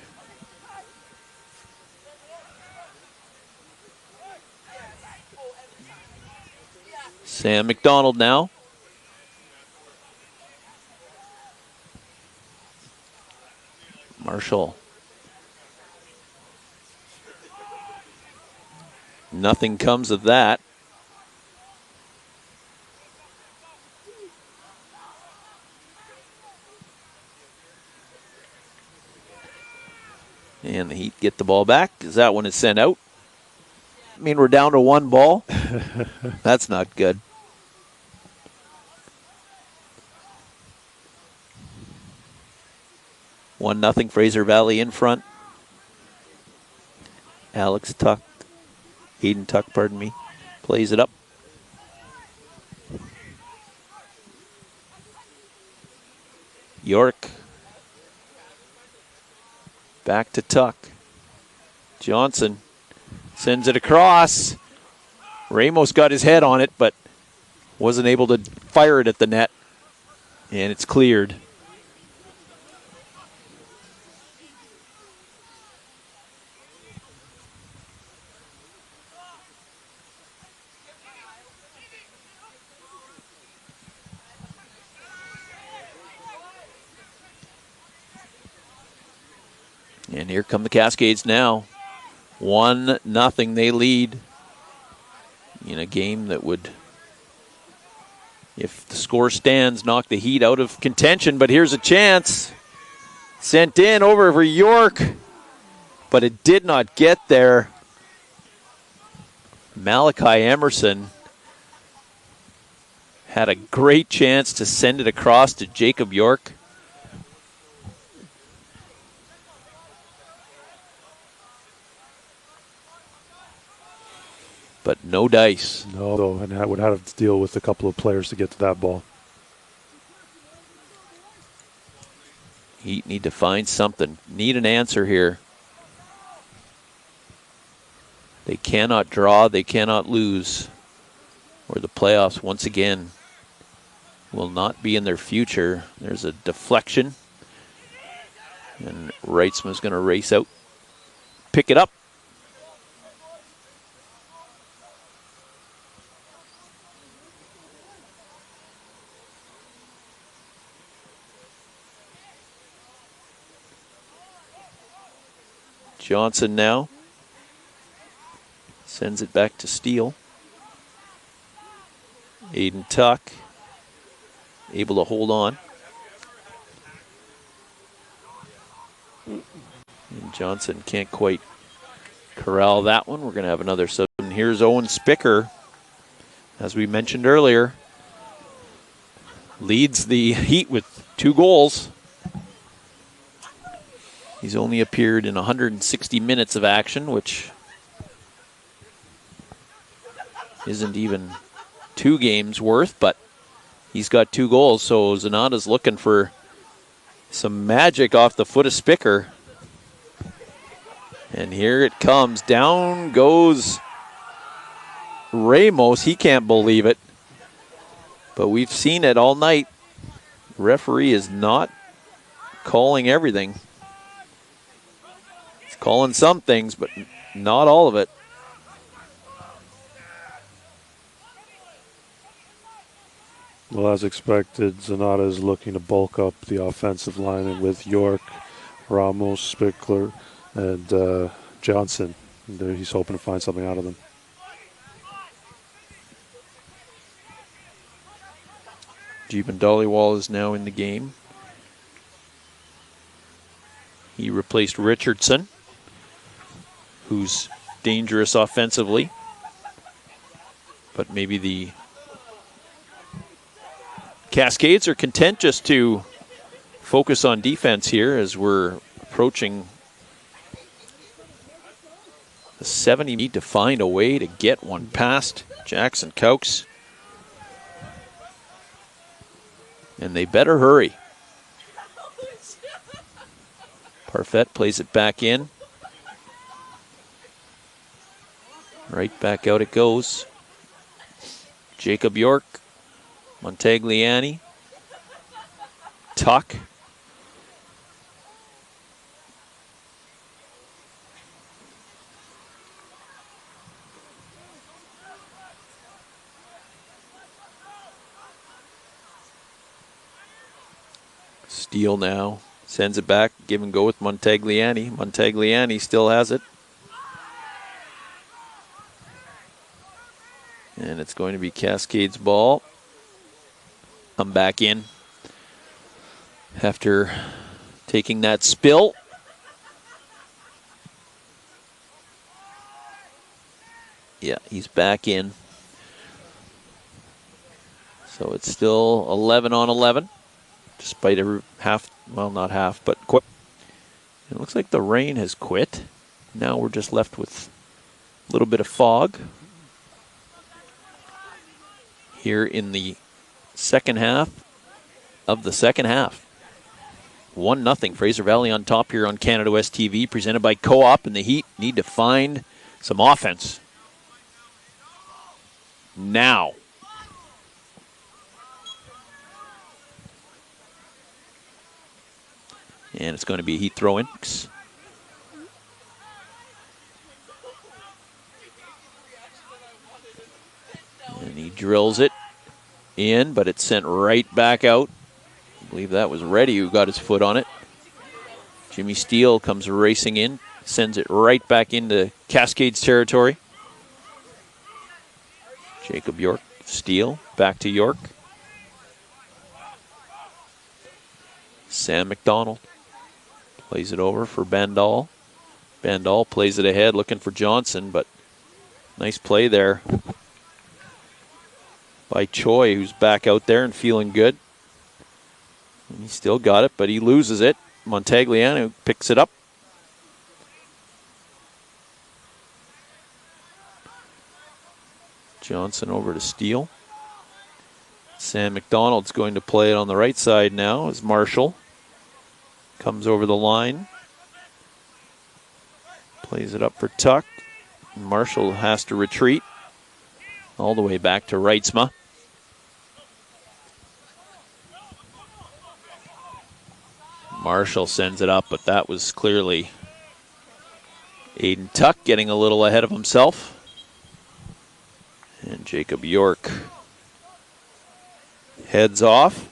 Sam McDonald now. Marshall. Nothing comes of that. And the Heat get the ball back as that one is sent out. I mean, we're down to one ball. That's not good. One nothing, Fraser Valley in front. Alex Tuck, Hayden Tuck, pardon me, plays it up. York. Back to Tuck. Johnson sends it across. Ramos got his head on it, but wasn't able to fire it at the net. And it's cleared. And here come the Cascades now. 1-0 they lead in a game that would, if the score stands, knock the Heat out of contention. But here's a chance. Sent in over for York, but it did not get there. Malachi Emerson had a great chance to send it across to Jacob York. But no dice. No, and I would have to deal with a couple of players to get to that ball. Heat need to find something. Need an answer here. They cannot draw, they cannot lose, or the playoffs once again will not be in their future. There's a deflection, and Reitzma's going to race out, pick it up. Johnson now sends it back to Steele. Aiden Tuck able to hold on. And Johnson can't quite corral that one. We're going to have another sub. And here's Owen Spicker, as we mentioned earlier, leads the Heat with 2 goals. He's only appeared in 160 minutes of action, which isn't even 2 games worth, but he's got 2 goals, so Zanata's looking for some magic off the foot of Spicker. And here it comes. Down goes Ramos. He can't believe it. But we've seen it all night. The referee is not calling everything. He's calling some things, but not all of it. Well, as expected, Zanata is looking to bulk up the offensive line, and with York, Ramos, Spickler, and Johnson, he's hoping to find something out of them. Jeevan Dhaliwal is now in the game. He replaced Richardson, who's dangerous offensively, but maybe the Cascades are content just to focus on defense here as we're approaching the 70. Need to find a way to get one past Jackson Cokes. And they better hurry. Parfait plays it back in. Right back out it goes. Jacob York. Montagliani. Tuck. Steele now sends it back, give and go with Montagliani. Montagliani still has it. And it's going to be Cascades' ball. Come back in after taking that spill. Yeah, he's back in. So it's still 11 on 11. Despite a half, well, not half, but quit. It looks like the rain has quit. Now we're just left with a little bit of fog here in the second half of the second half. 1-0 Fraser Valley on top here on Canada West TV, presented by Co-op, and the Heat need to find some offense now. And it's going to be a Heat throw-in. And he drills it in, but it's sent right back out. I believe that was Reddy who got his foot on it. Jimmy Steele comes racing in, sends it right back into Cascades territory. Jacob York, Steele, back to York. Sam McDonald plays it over for Bandal. Bandal plays it ahead, looking for Johnson, but nice play there by Choi, who's back out there and feeling good. And he still got it, but he loses it. Montagliano picks it up. Johnson over to Steele. Sam McDonald's going to play it on the right side now as Marshall comes over the line. Plays it up for Tuck. Marshall has to retreat all the way back to Reitzma. Marshall sends it up, but that was clearly Aiden Tuck getting a little ahead of himself. And Jacob York heads off.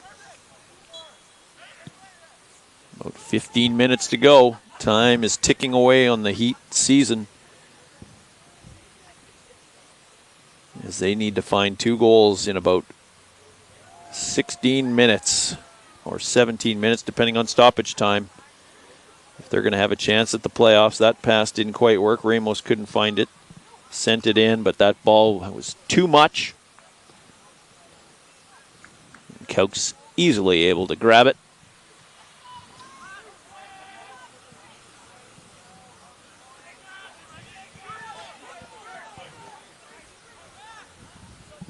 About 15 minutes to go. Time is ticking away on the Heat season, as they need to find 2 goals in about 16 minutes or 17 minutes, depending on stoppage time, if they're going to have a chance at the playoffs. That pass didn't quite work. Ramos couldn't find it. Sent it in, but that ball was too much. Coke's easily able to grab it.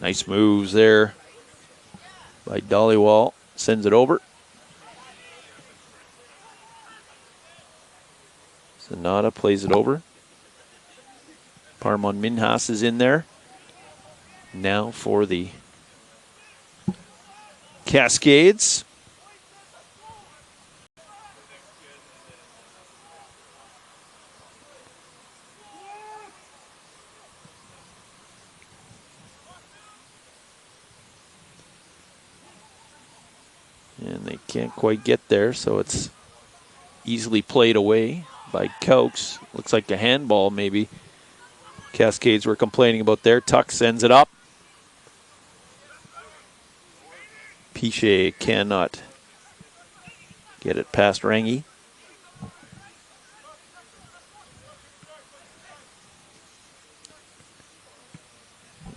Nice moves there by Dollywall. Sends it over. Sonata plays it over. Parmon Minhas is in there. Now for the Cascades. And they can't quite get there, so it's easily played away by Cokes. Looks like a handball, maybe. Cascades were complaining about there. Tuck sends it up. Piche cannot get it past Rangi.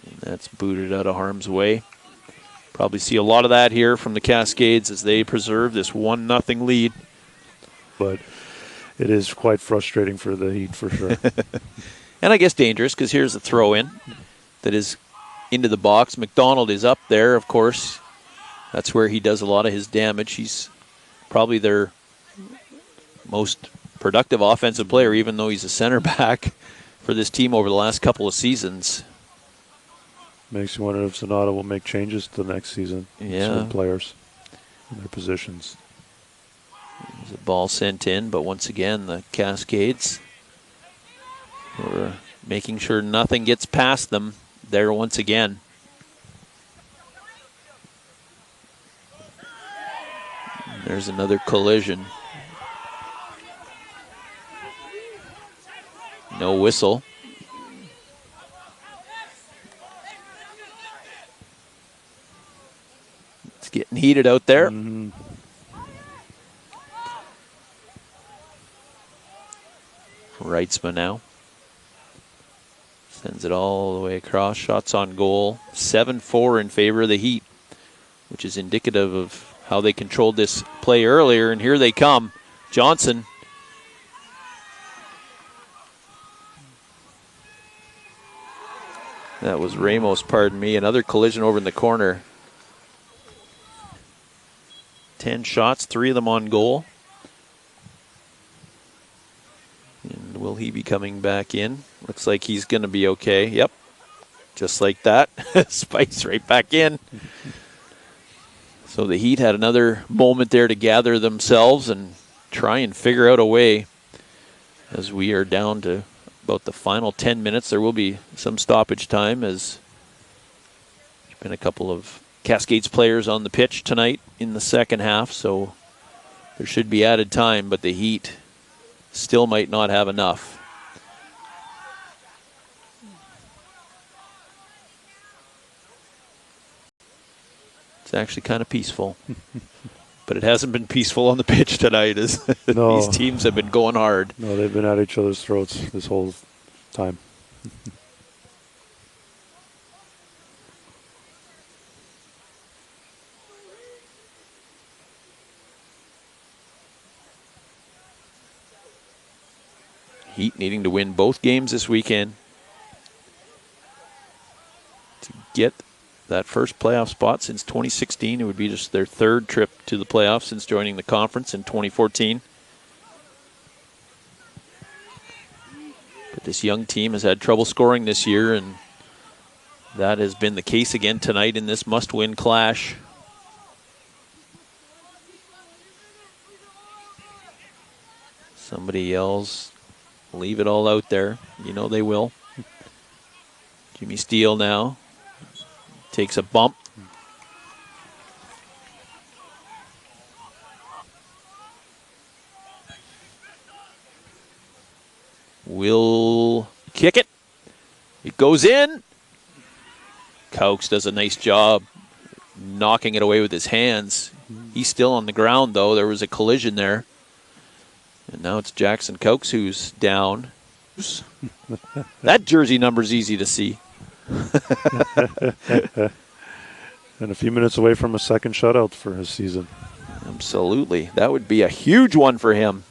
And that's booted out of harm's way. Probably see a lot of that here from the Cascades as they preserve this 1-0 lead. But it is quite frustrating for the Heat, for sure. And I guess dangerous, because here's a throw-in that is into the box. McDonald is up there, of course. That's where he does a lot of his damage. He's probably their most productive offensive player, even though he's a center back for this team over the last couple of seasons. Makes you wonder if Sonata will make changes to the next season. Yeah. Certain players in their positions. There's a ball sent in, but once again, the Cascades were making sure nothing gets past them there once again. And there's another collision. No whistle. It's getting heated out there. Reitzma now. Sends it all the way across. Shots on goal. 7-4 in favor of the Heat, which is indicative of how they controlled this play earlier. And here they come. Johnson. That was Ramos, pardon me. Another collision over in the corner. 10 shots, 3 of them on goal. And will he be coming back in? Looks like he's going to be okay. Yep. Just like that. Spikes right back in. So the Heat had another moment there to gather themselves and try and figure out a way, as we are down to about the final 10 minutes. There will be some stoppage time, as there's been a couple of Cascades players on the pitch tonight in the second half, so there should be added time, but the Heat still might not have enough. It's actually kind of peaceful. But it hasn't been peaceful on the pitch tonight, as No. these teams have been going hard. No, they've been at each other's throats this whole time. Heat needing to win both games this weekend to get that first playoff spot since 2016. It would be just their third trip to the playoffs since joining the conference in 2014. But this young team has had trouble scoring this year, and that has been the case again tonight in this must-win clash. Somebody yells, leave it all out there. You know they will. Jimmy Steele now takes a bump. Will kick it. It goes in. Cokes does a nice job knocking it away with his hands. He's still on the ground, though. There was a collision there. And now it's Jackson Cokes who's down. That jersey number's easy to see. And a few minutes away from a second shutout for his season. Absolutely. That would be a huge one for him.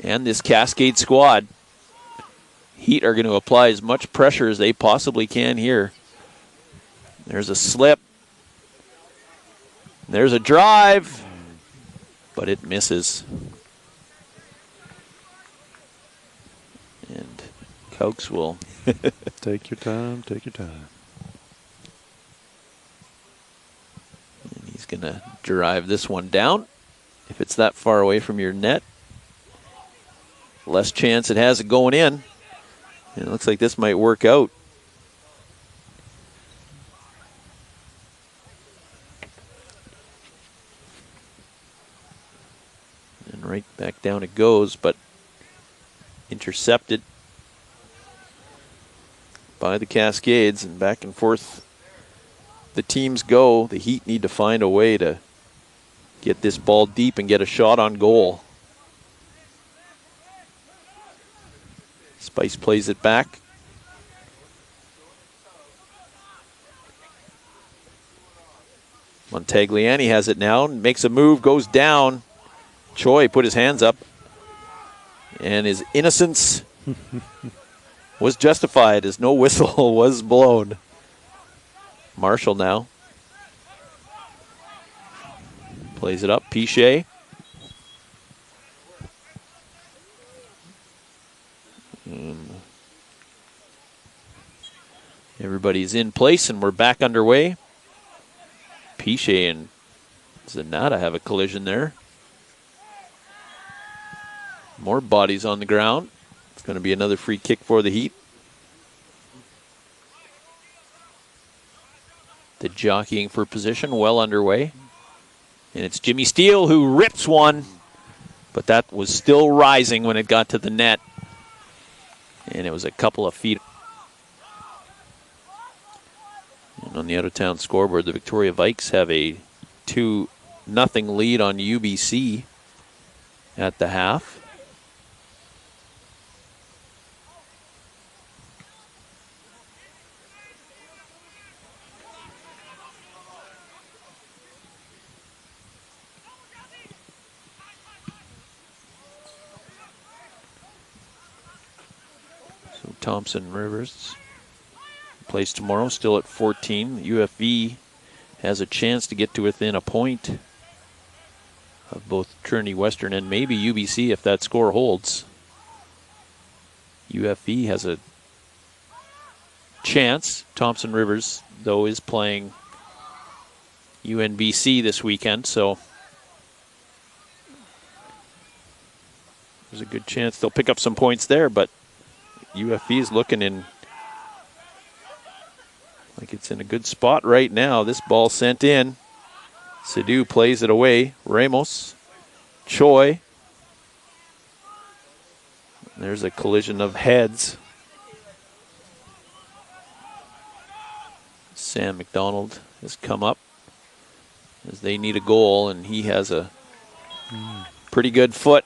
And this Cascade squad. Heat are going to apply as much pressure as they possibly can here. There's a slip. There's a drive. But it misses. And Cokes will... Take your time, take your time. And he's going to drive this one down. If it's that far away from your net, less chance it has of going in. And it looks like this might work out. And right back down it goes, but intercepted by the Cascades, and back and forth the teams go. The Heat need to find a way to get this ball deep and get a shot on goal. Spice plays it back. Montagliani has it now, makes a move, goes down. Choi put his hands up, and his innocence was justified as no whistle was blown. Marshall now plays it up. Piche. Everybody's in place, and we're back underway. Piche and Zanata have a collision there. More bodies on the ground. It's going to be another free kick for the Heat. The jockeying for position well underway. And it's Jimmy Steele who rips one, but that was still rising when it got to the net. And it was a couple of feet. And on the out-of-town scoreboard, the Victoria Vikes have a 2-0 lead on UBC at the half. So Thompson Rivers plays tomorrow, still at 14. UFV has a chance to get to within a point of both Trinity Western and maybe UBC if that score holds. UFV has a chance. Thompson Rivers, though, is playing UNBC this weekend, so there's a good chance they'll pick up some points there, but UFV is looking in like it's in a good spot right now. This ball sent in. Sidhu plays it away. Ramos. Choi. There's a collision of heads. Sam McDonald has come up as they need a goal, and he has a pretty good foot.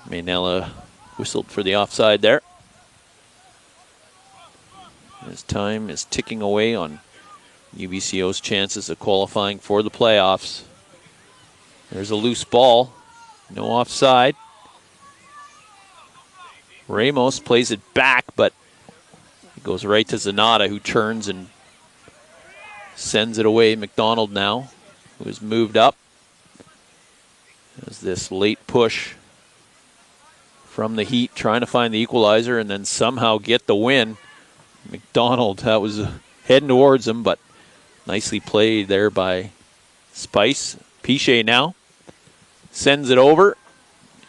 Maynella whistled for the offside there. As time is ticking away on UBCO's chances of qualifying for the playoffs. There's a loose ball. No offside. Ramos plays it back, but it goes right to Zanata, who turns and sends it away. McDonald now, who has moved up. As this late push from the Heat, trying to find the equalizer and then somehow get the win. McDonald, that was heading towards him, but nicely played there by Spice. Piche now sends it over.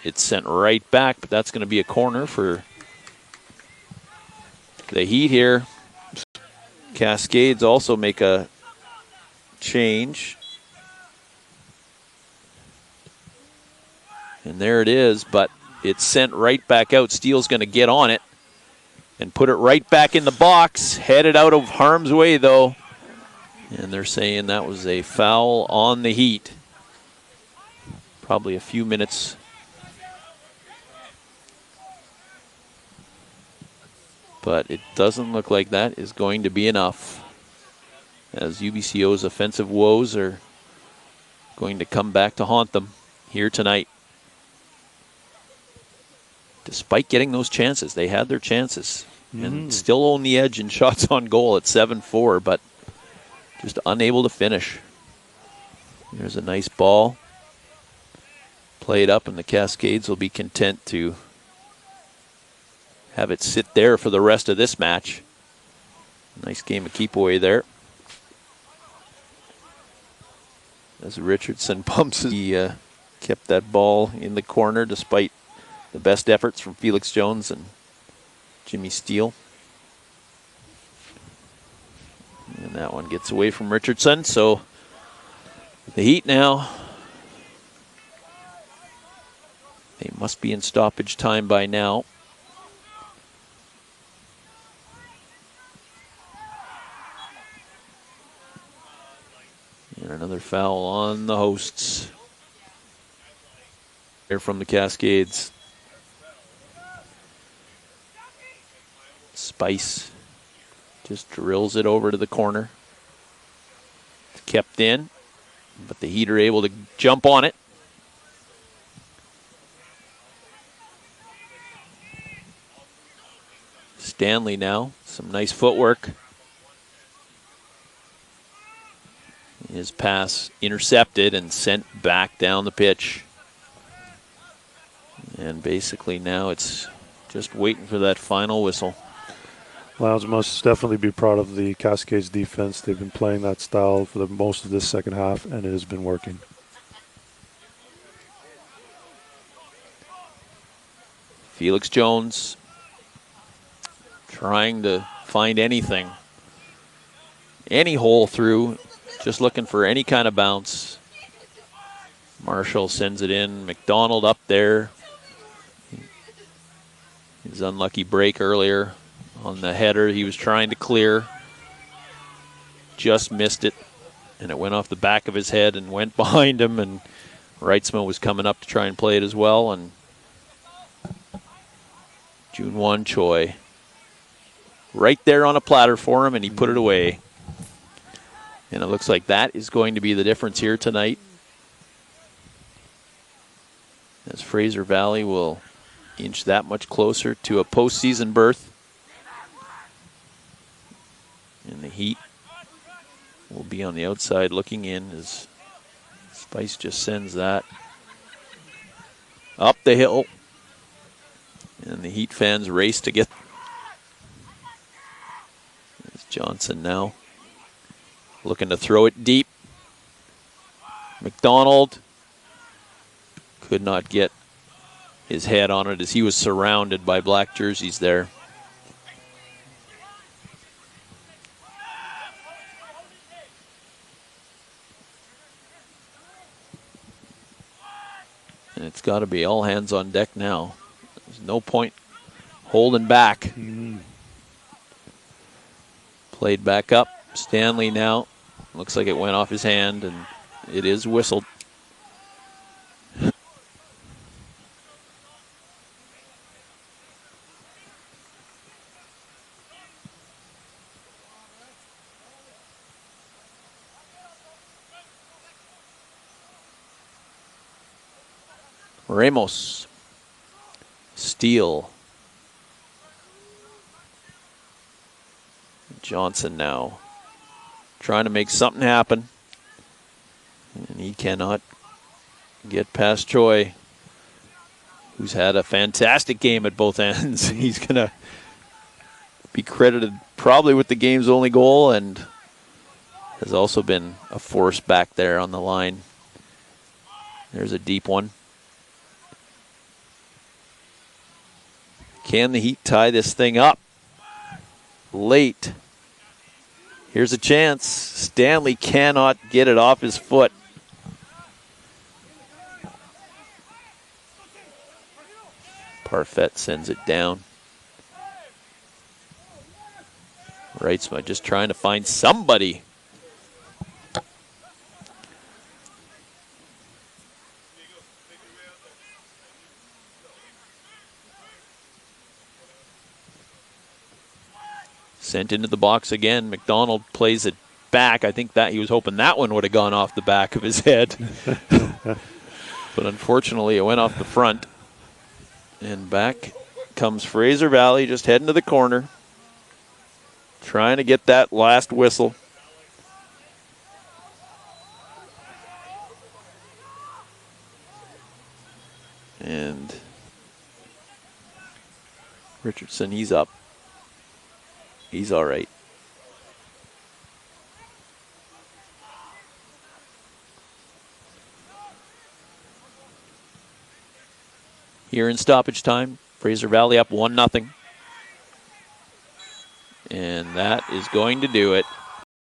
It's sent right back, but that's going to be a corner for the Heat here. Cascades also make a change. And there it is, but it's sent right back out. Steele's going to get on it and put it right back in the box. Headed out of harm's way, though. And they're saying that was a foul on the Heat. Probably a few minutes. But it doesn't look like that is going to be enough, as UBCO's offensive woes are going to come back to haunt them here tonight. Despite getting those chances, they had their chances and still own the edge in shots on goal at 7-4, but just unable to finish. There's a nice ball. Play it up, and the Cascades will be content to have it sit there for the rest of this match. Nice game of keep away there. As Richardson pumps, he kept that ball in the corner despite the best efforts from Felix Jones and Jimmy Steele. And that one gets away from Richardson, so the Heat now, they must be in stoppage time by now. And another foul on the hosts. Here from the Cascades. Spice just drills it over to the corner. It's kept in, but the Heat are able to jump on it. Stanley now, some nice footwork. His pass intercepted and sent back down the pitch. And basically now it's just waiting for that final whistle. Lions must definitely be proud of the Cascades defense. They've been playing that style for the most of this second half, and it has been working. Felix Jones trying to find anything, any hole through, just looking for any kind of bounce. Marshall sends it in. McDonald up there. His unlucky break earlier on the header he was trying to clear. Just missed it, and it went off the back of his head and went behind him, and Reitzman was coming up to try and play it as well, and Jun-Won Choi right there on a platter for him, and he put it away. And it looks like that is going to be the difference here tonight, as Fraser Valley will inch that much closer to a postseason berth. And the Heat will be on the outside looking in as Spice just sends that up the hill. And the Heat fans race to get. There's Johnson now looking to throw it deep. McDonald could not get his head on it as he was surrounded by black jerseys there. And it's got to be all hands on deck now. There's no point holding back. Played back up. Stanley now. Looks like it went off his hand, and it is whistled. Ramos. Steele. Johnson now trying to make something happen, and he cannot get past Choi, who's had a fantastic game at both ends. He's going to be credited probably with the game's only goal and has also been a force back there on the line. There's a deep one. Can the Heat tie this thing up? Late. Here's a chance. Stanley cannot get it off his foot. Parfait sends it down. Reitzma just trying to find somebody. Sent into the box again. McDonald plays it back. I think that he was hoping that one would have gone off the back of his head. But unfortunately, it went off the front. And back comes Fraser Valley, just heading to the corner. Trying to get that last whistle. And Richardson, he's up. He's all right. Here in stoppage time, Fraser Valley up 1-0. And that is going to do it.